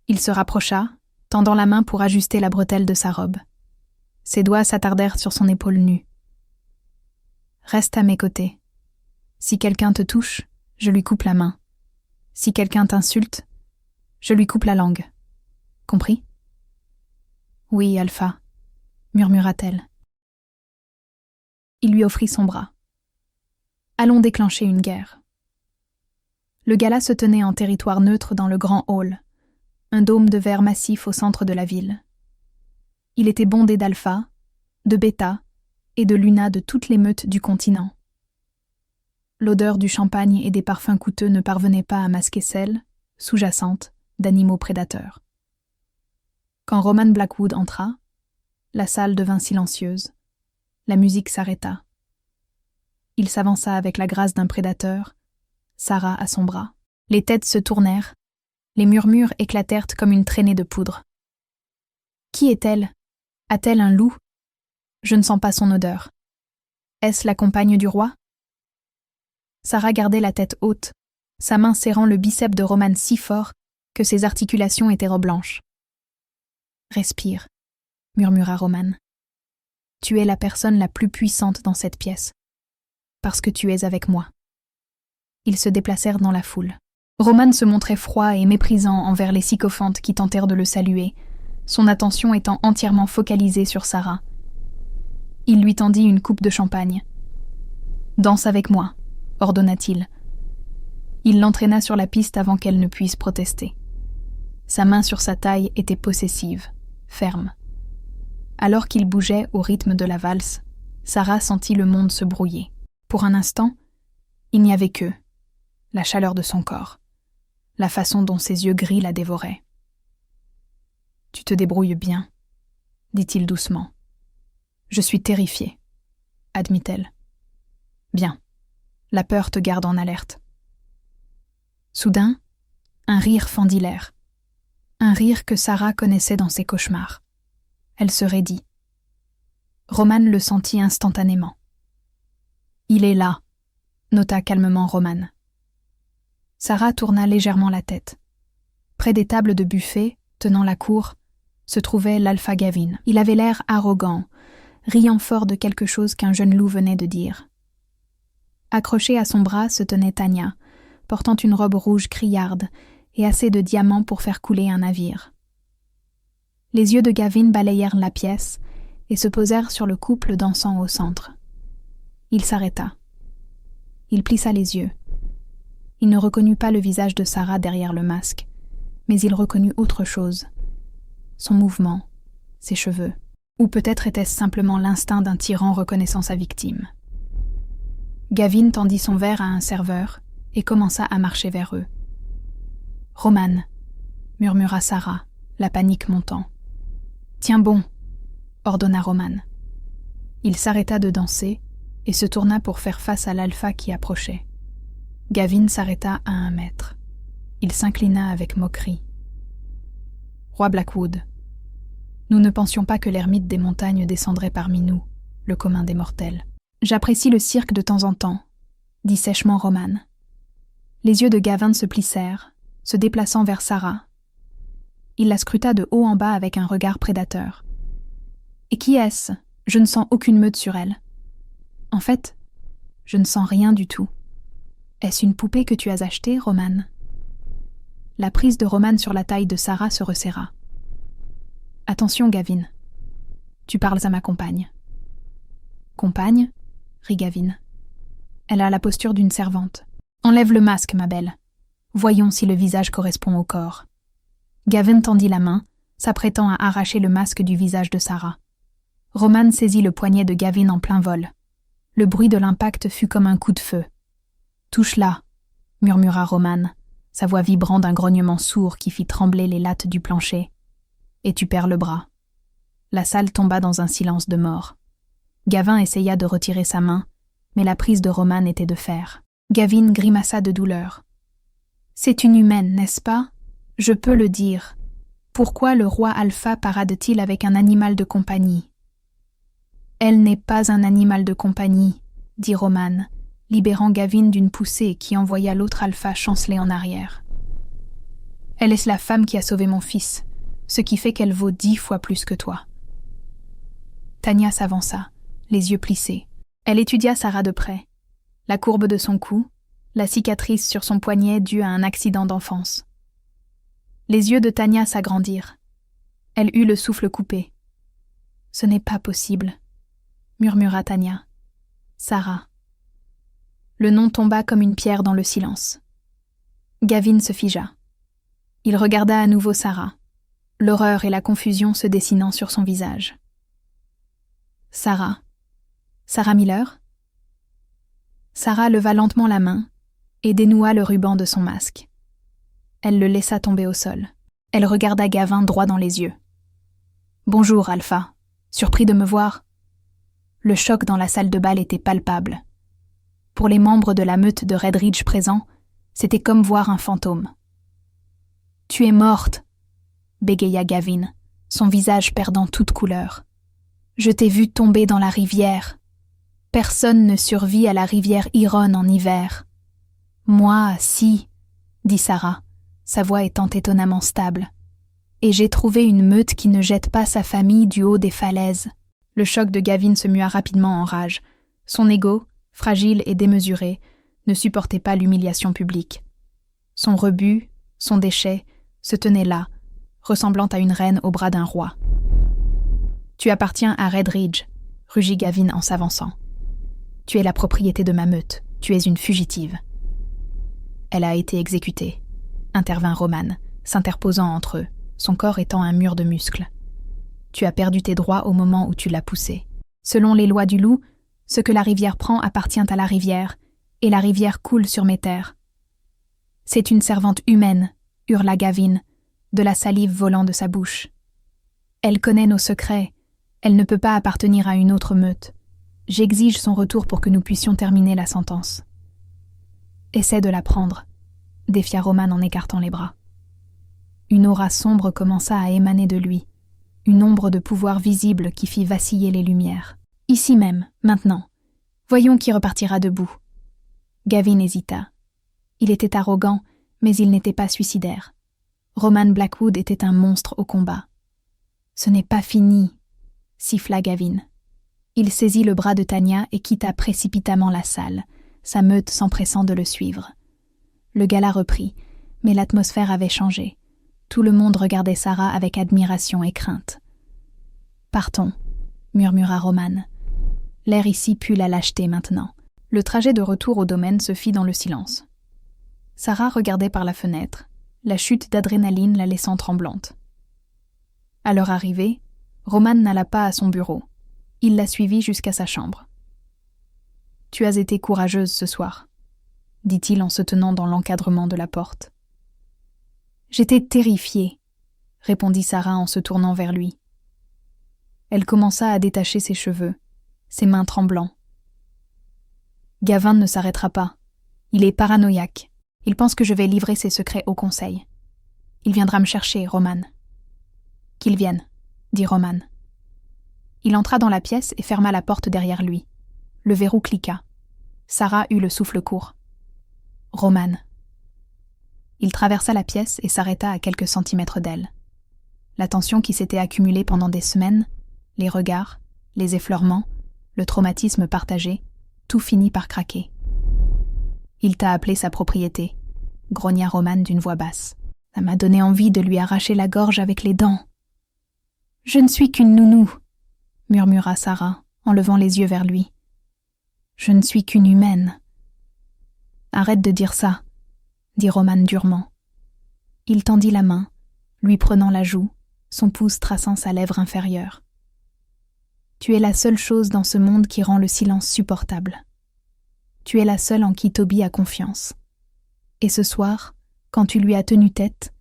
Il se rapprocha, tendant la main pour ajuster la bretelle de sa robe. Ses doigts s'attardèrent sur son épaule nue. « Reste à mes côtés. Si quelqu'un te touche, je lui coupe la main. Si quelqu'un t'insulte, je lui coupe la langue. Compris ? » « Oui, Alpha, » murmura-t-elle. Il lui offrit son bras. « Allons déclencher une guerre. » Le gala se tenait en territoire neutre dans le grand hall, un dôme de verre massif au centre de la ville. Il était bondé d'alpha, de bêta et de luna de toutes les meutes du continent. L'odeur du champagne et des parfums coûteux ne parvenait pas à masquer celle, sous-jacente, d'animaux prédateurs. Quand Roman Blackwood entra, la salle devint silencieuse. La musique s'arrêta. Il s'avança avec la grâce d'un prédateur, Sarah à son bras. Les têtes se tournèrent, les murmures éclatèrent comme une traînée de poudre. Qui est-elle? A-t-elle un loup? Je ne sens pas son odeur. Est-ce la compagne du roi? Sarah gardait la tête haute, sa main serrant le biceps de Roman si fort que ses articulations étaient blanches. « Respire, » murmura Roman. « Tu es la personne la plus puissante dans cette pièce, parce que tu es avec moi. » Ils se déplacèrent dans la foule. Roman se montrait froid et méprisant envers les sycophantes qui tentèrent de le saluer, son attention étant entièrement focalisée sur Sarah. Il lui tendit une coupe de champagne. « Danse avec moi », ordonna-t-il. Il l'entraîna sur la piste avant qu'elle ne puisse protester. Sa main sur sa taille était possessive, ferme. Alors qu'il bougeait au rythme de la valse, Sarah sentit le monde se brouiller. Pour un instant, il n'y avait qu'eux, la chaleur de son corps, la façon dont ses yeux gris la dévoraient. « Tu te débrouilles bien, » dit-il doucement. « Je suis terrifiée, » admit-elle. « Bien, la peur te garde en alerte. » Soudain, un rire fendit l'air. Un rire que Sarah connaissait dans ses cauchemars. Elle se raidit. Roman le sentit instantanément. « Il est là », nota calmement Roman. Sarah tourna légèrement la tête. Près des tables de buffet, tenant la cour, se trouvait l'Alpha Gavin. Il avait l'air arrogant, riant fort de quelque chose qu'un jeune loup venait de dire. Accrochée à son bras se tenait Tanya, portant une robe rouge criarde et assez de diamants pour faire couler un navire. Les yeux de Gavin balayèrent la pièce et se posèrent sur le couple dansant au centre. Il s'arrêta. Il plissa les yeux. Il ne reconnut pas le visage de Sarah derrière le masque, mais il reconnut autre chose. Son mouvement, ses cheveux, ou peut-être était-ce simplement l'instinct d'un tyran reconnaissant sa victime. Gavin tendit son verre à un serveur et commença à marcher vers eux. « Roman » murmura Sarah, la panique montant. « Tiens bon » ordonna Roman. Il s'arrêta de danser et se tourna pour faire face à l'alpha qui approchait. Gavin s'arrêta à 1 mètre. Il s'inclina avec moquerie. « Roi Blackwood, nous ne pensions pas que l'ermite des montagnes descendrait parmi nous, le commun des mortels. J'apprécie le cirque de temps en temps, » dit sèchement Roman. Les yeux de Gavin se plissèrent, se déplaçant vers Sarah. Il la scruta de haut en bas avec un regard prédateur. « Et qui est-ce? Je ne sens aucune meute sur elle. »« En fait, je ne sens rien du tout. Est-ce une poupée que tu as achetée, Roman ?» La prise de Roman sur la taille de Sarah se resserra. « Attention, Gavin. Tu parles à ma compagne. »« Compagne ?» rit Gavin. Elle a la posture d'une servante. « Enlève le masque, ma belle. Voyons si le visage correspond au corps. » Gavin tendit la main, s'apprêtant à arracher le masque du visage de Sarah. Roman saisit le poignet de Gavin en plein vol. Le bruit de l'impact fut comme un coup de feu. « Touche-la » murmura Roman, sa voix vibrant d'un grognement sourd qui fit trembler les lattes du plancher. « Et tu perds le bras. » La salle tomba dans un silence de mort. Gavin essaya de retirer sa main, mais la prise de Roman était de fer. Gavin grimaça de douleur. « C'est une humaine, n'est-ce pas? Je peux le dire. Pourquoi le roi Alpha parade-t-il avec un animal de compagnie? »« Elle n'est pas un animal de compagnie, » dit Roman, libérant Gavin d'une poussée qui envoya l'autre Alpha chanceler en arrière. « Elle est la femme qui a sauvé mon fils, ce qui fait qu'elle vaut 10 fois plus que toi. » Tanya s'avança, les yeux plissés. Elle étudia Sarah de près. La courbe de son cou, la cicatrice sur son poignet due à un accident d'enfance. Les yeux de Tanya s'agrandirent. Elle eut le souffle coupé. « Ce n'est pas possible, » murmura Tanya. « Sarah. » Le nom tomba comme une pierre dans le silence. Gavin se figea. Il regarda à nouveau Sarah, l'horreur et la confusion se dessinant sur son visage. Sarah Miller? Sarah leva lentement la main et dénoua le ruban de son masque. Elle le laissa tomber au sol. Elle regarda Gavin droit dans les yeux. « Bonjour, Alpha. Surpris de me voir ?» Le choc dans la salle de bal était palpable. Pour les membres de la meute de Red Ridge présents, c'était comme voir un fantôme. « Tu es morte !» bégaya Gavin, son visage perdant toute couleur. « Je t'ai vu tomber dans la rivière. Personne ne survit à la rivière Huron en hiver. »« Moi, si, » dit Sarah, sa voix étant étonnamment stable. « Et j'ai trouvé une meute qui ne jette pas sa famille du haut des falaises. » Le choc de Gavin se mua rapidement en rage. Son ego, fragile et démesuré, ne supportait pas l'humiliation publique. Son rebut, son déchet, se tenait là, ressemblant à une reine au bras d'un roi. « Tu appartiens à Red Ridge, » rugit Gavin en s'avançant. « Tu es la propriété de ma meute, tu es une fugitive. » « Elle a été exécutée, » intervint Roman, s'interposant entre eux, son corps étant un mur de muscles. « Tu as perdu tes droits au moment où tu l'as poussée. Selon les lois du loup, ce que la rivière prend appartient à la rivière, et la rivière coule sur mes terres. »« C'est une servante humaine, » hurla Gavin, de la salive volant de sa bouche. « Elle connaît nos secrets, elle ne peut pas appartenir à une autre meute. J'exige son retour pour que nous puissions terminer la sentence. » « Essaie de la prendre, » défia Roman en écartant les bras. Une aura sombre commença à émaner de lui, une ombre de pouvoir visible qui fit vaciller les lumières. « Ici même, maintenant. Voyons qui repartira debout. » Gavin hésita. Il était arrogant, mais il n'était pas suicidaire. Roman Blackwood était un monstre au combat. « Ce n'est pas fini, » siffla Gavin. Il saisit le bras de Tanya et quitta précipitamment la salle, sa meute s'empressant de le suivre. Le gala reprit, mais l'atmosphère avait changé. Tout le monde regardait Sarah avec admiration et crainte. « Partons, » murmura Roman. L'air ici pue la lâcheté maintenant. Le trajet de retour au domaine se fit dans le silence. Sarah regardait par la fenêtre, la chute d'adrénaline la laissant tremblante. À leur arrivée, Roman n'alla pas à son bureau. Il la suivit jusqu'à sa chambre. « Tu as été courageuse ce soir, » dit-il en se tenant dans l'encadrement de la porte. « J'étais terrifiée, » répondit Sarah en se tournant vers lui. Elle commença à détacher ses cheveux, ses mains tremblant. « Gavin ne s'arrêtera pas. Il est paranoïaque. Il pense que je vais livrer ses secrets au conseil. Il viendra me chercher, Roman. »« Qu'il vienne, » dit Roman. Il entra dans la pièce et ferma la porte derrière lui. Le verrou cliqua. Sarah eut le souffle court. « Roman. » Il traversa la pièce et s'arrêta à quelques centimètres d'elle. La tension qui s'était accumulée pendant des semaines, les regards, les effleurements, le traumatisme partagé, tout finit par craquer. « Il t'a appelé sa propriété, » grogna Roman d'une voix basse. « Ça m'a donné envie de lui arracher la gorge avec les dents. »« Je ne suis qu'une nounou, » murmura Sarah, en levant les yeux vers lui. « Je ne suis qu'une humaine. »« Arrête de dire ça, » dit Roman durement. Il tendit la main, lui prenant la joue, son pouce traçant sa lèvre inférieure. « Tu es la seule chose dans ce monde qui rend le silence supportable. Tu es la seule en qui Toby a confiance. Et ce soir, quand tu lui as tenu tête,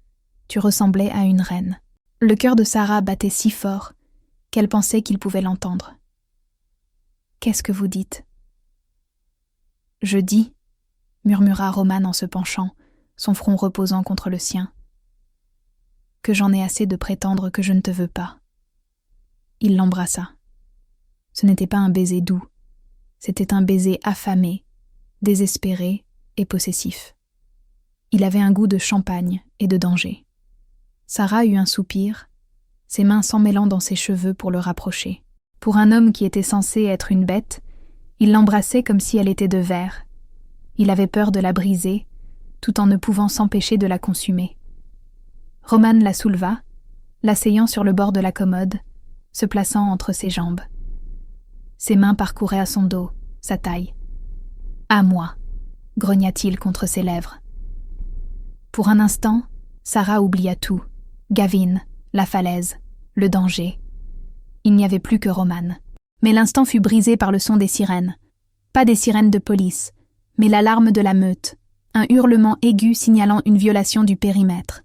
tu ressemblais à une reine. » Le cœur de Sarah battait si fort qu'elle pensait qu'il pouvait l'entendre. « Qu'est-ce que vous dites ?»« Je dis, » murmura Roman en se penchant, son front reposant contre le sien, « que j'en ai assez de prétendre que je ne te veux pas. » Il l'embrassa. Ce n'était pas un baiser doux, c'était un baiser affamé, désespéré et possessif. Il avait un goût de champagne et de danger. Sarah eut un soupir, ses mains s'emmêlant dans ses cheveux pour le rapprocher. Pour un homme qui était censé être une bête, il l'embrassait comme si elle était de verre. Il avait peur de la briser, tout en ne pouvant s'empêcher de la consumer. Roman la souleva, l'asseyant sur le bord de la commode, se plaçant entre ses jambes. Ses mains parcouraient à son dos, sa taille. « À moi », grogna-t-il contre ses lèvres. Pour un instant, Sarah oublia tout. Gavin, la falaise, le danger. Il n'y avait plus que Roman. Mais l'instant fut brisé par le son des sirènes. Pas des sirènes de police, mais l'alarme de la meute, un hurlement aigu signalant une violation du périmètre.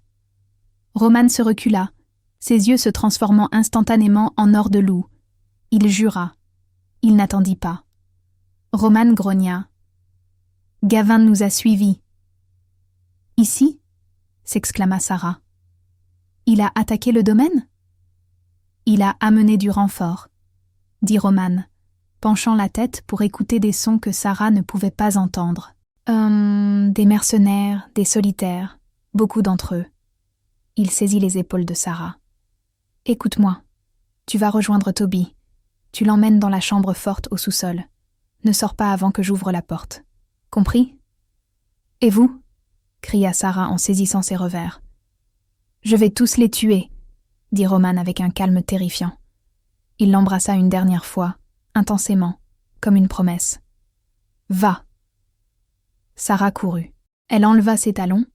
Roman se recula, ses yeux se transformant instantanément en or de loup. Il jura. Il n'attendit pas. Roman grogna. « Gavin nous a suivis. »« Ici ?» s'exclama Sarah. « Il a attaqué le domaine ?»« Il a amené du renfort, » dit Roman, penchant la tête pour écouter des sons que Sarah ne pouvait pas entendre. Des mercenaires, des solitaires, beaucoup d'entre eux. » Il saisit les épaules de Sarah. « Écoute-moi, tu vas rejoindre Toby. Tu l'emmènes dans la chambre forte au sous-sol. Ne sors pas avant que j'ouvre la porte. Compris ? Et vous ? Cria Sarah en saisissant ses revers. Je vais tous les tuer, dit Roman avec un calme terrifiant. Il l'embrassa une dernière fois, intensément, comme une promesse. Va. Sarah courut. Elle enleva ses talons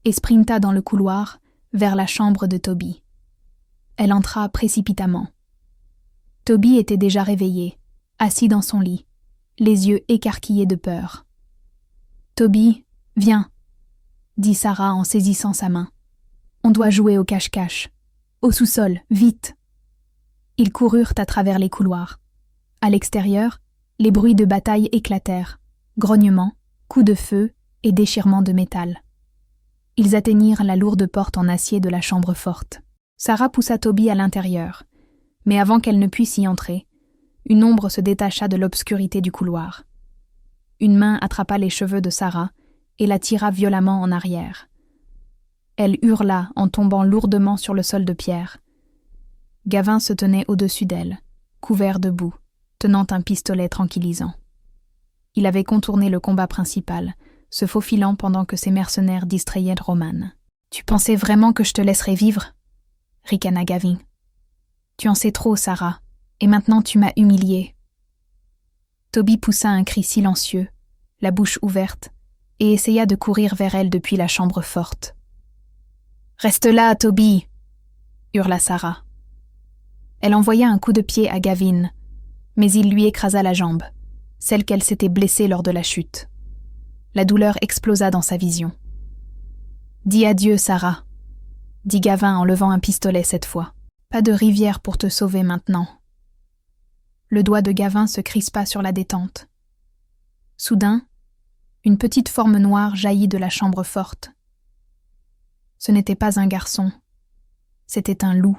et sprinta dans le couloir vers la chambre de Toby. Elle entra précipitamment. Toby était déjà réveillé, assis dans son lit, les yeux écarquillés de peur. « Toby, viens !» dit Sarah en saisissant sa main. « On doit jouer au cache-cache. Au sous-sol, vite !» Ils coururent à travers les couloirs. À l'extérieur, les bruits de bataille éclatèrent, grognements, coups de feu et déchirements de métal. Ils atteignirent la lourde porte en acier de la chambre forte. Sarah poussa Toby à l'intérieur, mais avant qu'elle ne puisse y entrer, une ombre se détacha de l'obscurité du couloir. Une main attrapa les cheveux de Sarah et la tira violemment en arrière. Elle hurla en tombant lourdement sur le sol de pierre. Gavin se tenait au-dessus d'elle, couvert de boue, tenant un pistolet tranquillisant. Il avait contourné le combat principal, se faufilant pendant que ses mercenaires distrayaient Roman. « Tu pensais vraiment que je te laisserais vivre ?» ricana Gavin. « Tu en sais trop, Sarah, et maintenant tu m'as humiliée. » Toby poussa un cri silencieux, la bouche ouverte, et essaya de courir vers elle depuis la chambre forte. « Reste là, Toby !» hurla Sarah. Elle envoya un coup de pied à Gavin, mais il lui écrasa la jambe, celle qu'elle s'était blessée lors de la chute. La douleur explosa dans sa vision. « Dis adieu, Sarah !» dit Gavin en levant un pistolet cette fois. « Pas de rivière pour te sauver maintenant. » Le doigt de Gavin se crispa sur la détente. Soudain, une petite forme noire jaillit de la chambre forte. Ce n'était pas un garçon, c'était un loup.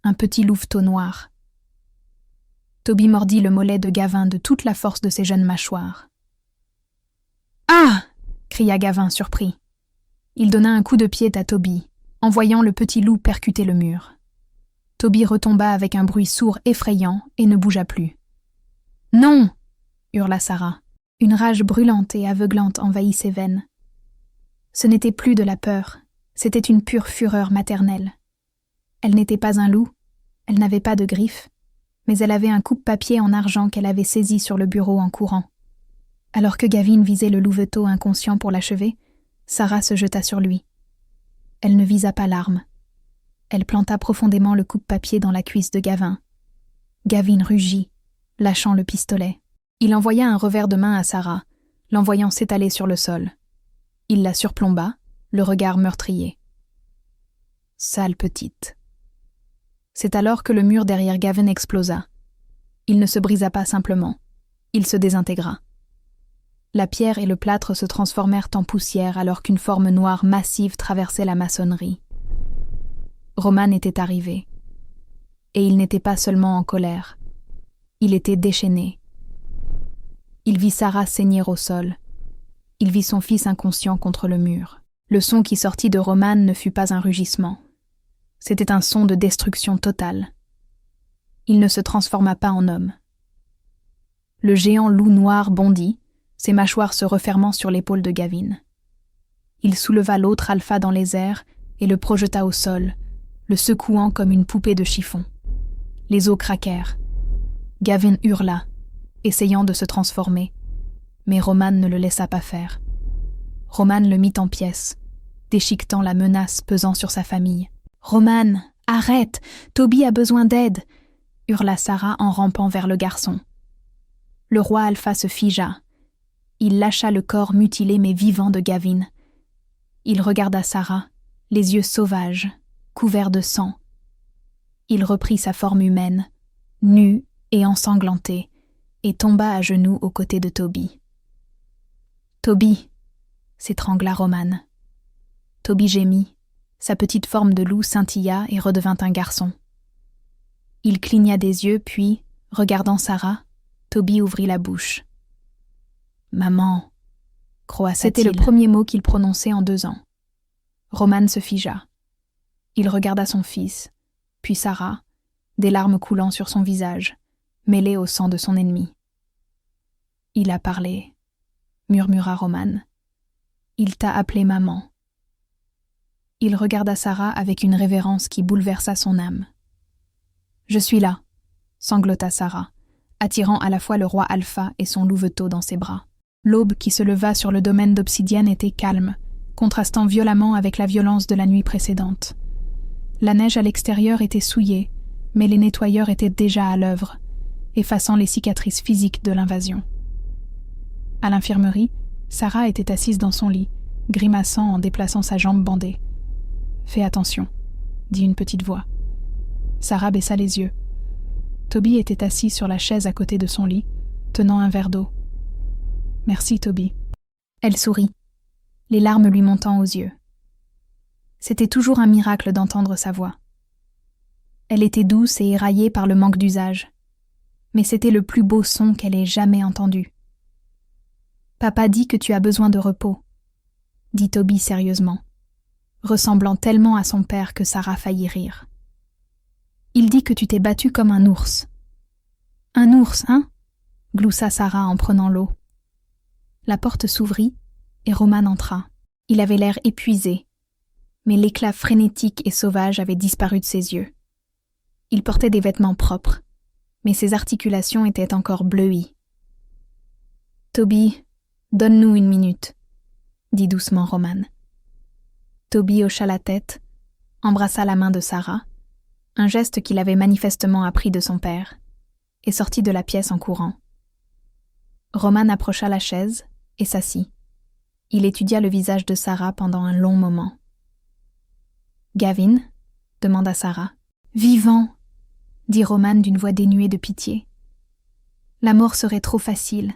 Un petit louveteau noir. Toby mordit le mollet de Gavin de toute la force de ses jeunes mâchoires. « Ah !» cria Gavin surpris. Il donna un coup de pied à Toby, en voyant le petit loup percuter le mur. Toby retomba avec un bruit sourd effrayant et ne bougea plus. « Non !» hurla Sarah. Une rage brûlante et aveuglante envahit ses veines. Ce n'était plus de la peur, c'était une pure fureur maternelle. Elle n'était pas un loup, elle n'avait pas de griffes, mais elle avait un coupe-papier en argent qu'elle avait saisi sur le bureau en courant. Alors que Gavin visait le louveteau inconscient pour l'achever, Sarah se jeta sur lui. Elle ne visa pas l'arme. Elle planta profondément le coupe-papier dans la cuisse de Gavin. Gavin rugit, lâchant le pistolet. Il envoya un revers de main à Sarah, l'envoyant s'étaler sur le sol. Il la surplomba, le regard meurtrier. Sale petite. C'est alors que le mur derrière Gavin explosa. Il ne se brisa pas simplement, il se désintégra. La pierre et le plâtre se transformèrent en poussière alors qu'une forme noire massive traversait la maçonnerie. Roman était arrivé. Et il n'était pas seulement en colère. Il était déchaîné. Il vit Sarah saigner au sol. Il vit son fils inconscient contre le mur. Le son qui sortit de Roman ne fut pas un rugissement. C'était un son de destruction totale. Il ne se transforma pas en homme. Le géant loup noir bondit, ses mâchoires se refermant sur l'épaule de Gavin. Il souleva l'autre alpha dans les airs et le projeta au sol, le secouant comme une poupée de chiffon. Les os craquèrent. Gavin hurla, essayant de se transformer, mais Roman ne le laissa pas faire. Roman le mit en pièces, déchiquetant la menace pesant sur sa famille. « Roman, arrête! Toby a besoin d'aide !» hurla Sarah en rampant vers le garçon. Le roi Alpha se figea. Il lâcha le corps mutilé mais vivant de Gavin. Il regarda Sarah, les yeux sauvages, couverts de sang. Il reprit sa forme humaine, nu et ensanglanté, et tomba à genoux aux côtés de Toby. « Toby !» s'étrangla Roman. Toby gémit, sa petite forme de loup scintilla et redevint un garçon. Il cligna des yeux, puis, regardant Sarah, Toby ouvrit la bouche. « Maman !» croassa-t-il. C'était le premier mot qu'il prononçait en 2 ans. Roman se figea. Il regarda son fils, puis Sarah, des larmes coulant sur son visage, mêlées au sang de son ennemi. « Il a parlé, » murmura Roman. « Il t'a appelé maman. » Il regarda Sarah avec une révérence qui bouleversa son âme. « Je suis là !» sanglota Sarah, attirant à la fois le roi Alpha et son louveteau dans ses bras. L'aube qui se leva sur le domaine d'obsidienne était calme, contrastant violemment avec la violence de la nuit précédente. La neige à l'extérieur était souillée, mais les nettoyeurs étaient déjà à l'œuvre, effaçant les cicatrices physiques de l'invasion. À l'infirmerie, Sarah était assise dans son lit, grimaçant en déplaçant sa jambe bandée. « Fais attention », dit une petite voix. Sarah baissa les yeux. Toby était assis sur la chaise à côté de son lit, tenant un verre d'eau. « Merci, Toby. » Elle sourit, les larmes lui montant aux yeux. C'était toujours un miracle d'entendre sa voix. Elle était douce et éraillée par le manque d'usage, mais c'était le plus beau son qu'elle ait jamais entendu. « Papa dit que tu as besoin de repos, » dit Toby sérieusement, ressemblant tellement à son père que Sarah faillit rire. « Il dit que tu t'es battu comme un ours. »« Un ours, hein ?» gloussa Sarah en prenant l'eau. La porte s'ouvrit et Roman entra. Il avait l'air épuisé, mais l'éclat frénétique et sauvage avait disparu de ses yeux. Il portait des vêtements propres, mais ses articulations étaient encore bleuies. « Toby, donne-nous 1 minute, » dit doucement Roman. Toby hocha la tête, embrassa la main de Sarah, un geste qu'il avait manifestement appris de son père, et sortit de la pièce en courant. Roman approcha la chaise et s'assit. Il étudia le visage de Sarah pendant un long moment. « Gavin ?» demanda Sarah. « Vivant !» dit Roman d'une voix dénuée de pitié. « La mort serait trop facile.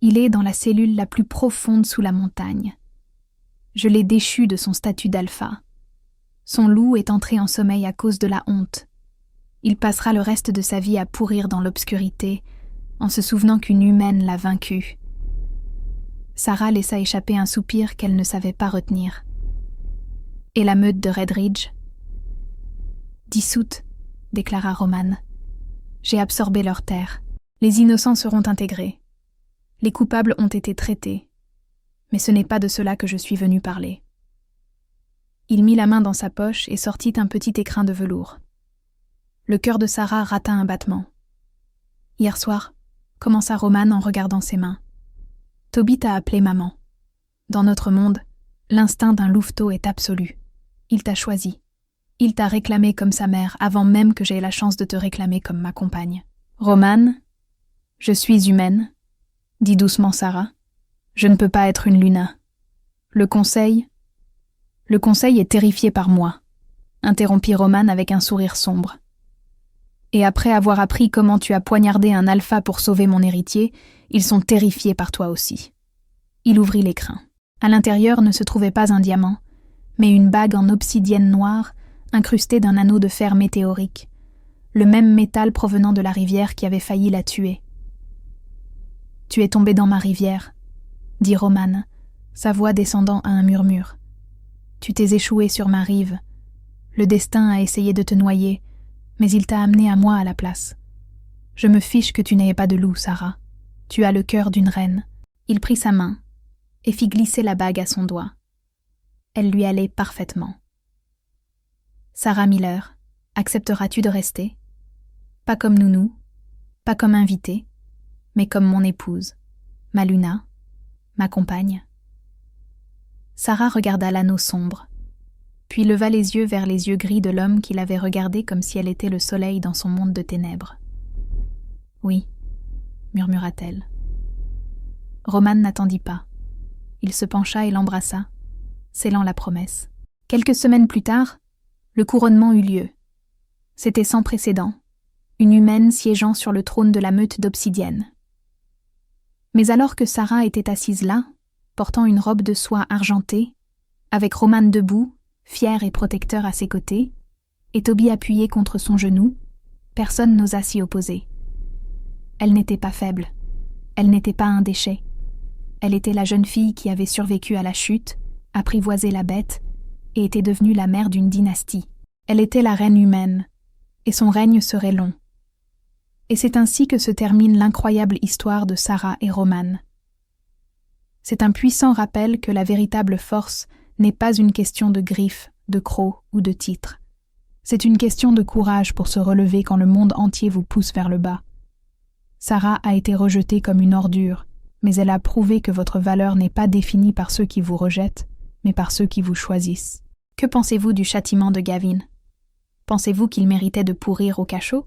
Il est dans la cellule la plus profonde sous la montagne. Je l'ai déchu de son statut d'alpha. Son loup est entré en sommeil à cause de la honte. Il passera le reste de sa vie à pourrir dans l'obscurité, en se souvenant qu'une humaine l'a vaincu. » Sarah laissa échapper un soupir qu'elle ne savait pas retenir. « Et la meute de Redridge ?»« Dissoute, » déclara Roman. « J'ai absorbé leurs terres. Les innocents seront intégrés. Les coupables ont été traités. Mais ce n'est pas de cela que je suis venu parler. » Il mit la main dans sa poche et sortit un petit écrin de velours. Le cœur de Sarah rata un battement. « Hier soir, » commença Roman en regardant ses mains. « Toby t'a appelé maman. Dans notre monde, l'instinct d'un louveteau est absolu. Il t'a choisi. Il t'a réclamé comme sa mère avant même que j'aie la chance de te réclamer comme ma compagne. Roman, je suis humaine, » dit doucement Sarah. « Je ne peux pas être une Luna. Le conseil est terrifié par moi, » interrompit Roman avec un sourire sombre. « Et après avoir appris comment tu as poignardé un alpha pour sauver mon héritier, ils sont terrifiés par toi aussi. » Il ouvrit l'écrin. À l'intérieur ne se trouvait pas un diamant, mais une bague en obsidienne noire incrustée d'un anneau de fer météorique, le même métal provenant de la rivière qui avait failli la tuer. « Tu es tombé dans ma rivière, » dit Roman, sa voix descendant à un murmure. « Tu t'es échoué sur ma rive. Le destin a essayé de te noyer, mais il t'a amené à moi à la place. Je me fiche que tu n'aies pas de loup, Sarah. Tu as le cœur d'une reine. » Il prit sa main et fit glisser la bague à son doigt. Elle lui allait parfaitement. « Sarah Miller, accepteras-tu de rester? Pas comme nounou, pas comme invitée, mais comme mon épouse, ma Luna, ma compagne. » Sarah regarda l'anneau sombre, puis leva les yeux vers les yeux gris de l'homme qui l'avait regardée comme si elle était le soleil dans son monde de ténèbres. « Oui, » murmura-t-elle. Roman n'attendit pas. Il se pencha et l'embrassa, scellant la promesse. Quelques semaines plus tard, le couronnement eut lieu. C'était sans précédent, une humaine siégeant sur le trône de la meute d'obsidienne. Mais alors que Sarah était assise là, portant une robe de soie argentée, avec Roman debout, fier et protecteur à ses côtés, et Toby appuyé contre son genou, personne n'osa s'y opposer. Elle n'était pas faible, elle n'était pas un déchet. Elle était la jeune fille qui avait survécu à la chute, apprivoisé la bête, et était devenue la mère d'une dynastie. Elle était la reine humaine, et son règne serait long. Et c'est ainsi que se termine l'incroyable histoire de Sarah et Roman. C'est un puissant rappel que la véritable force n'est pas une question de griffes, de crocs ou de titres. C'est une question de courage pour se relever quand le monde entier vous pousse vers le bas. Sarah a été rejetée comme une ordure, mais elle a prouvé que votre valeur n'est pas définie par ceux qui vous rejettent, mais par ceux qui vous choisissent. Que pensez-vous du châtiment de Gavin? Pensez-vous qu'il méritait de pourrir au cachot?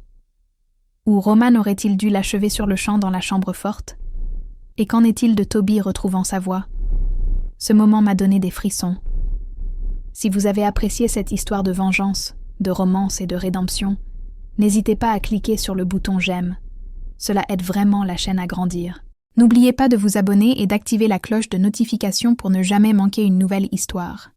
Ou Roman aurait-il dû l'achever sur le champ dans la chambre forte? Et qu'en est-il de Toby retrouvant sa voix? Ce moment m'a donné des frissons. Si vous avez apprécié cette histoire de vengeance, de romance et de rédemption, n'hésitez pas à cliquer sur le bouton j'aime. Cela aide vraiment la chaîne à grandir. N'oubliez pas de vous abonner et d'activer la cloche de notification pour ne jamais manquer une nouvelle histoire.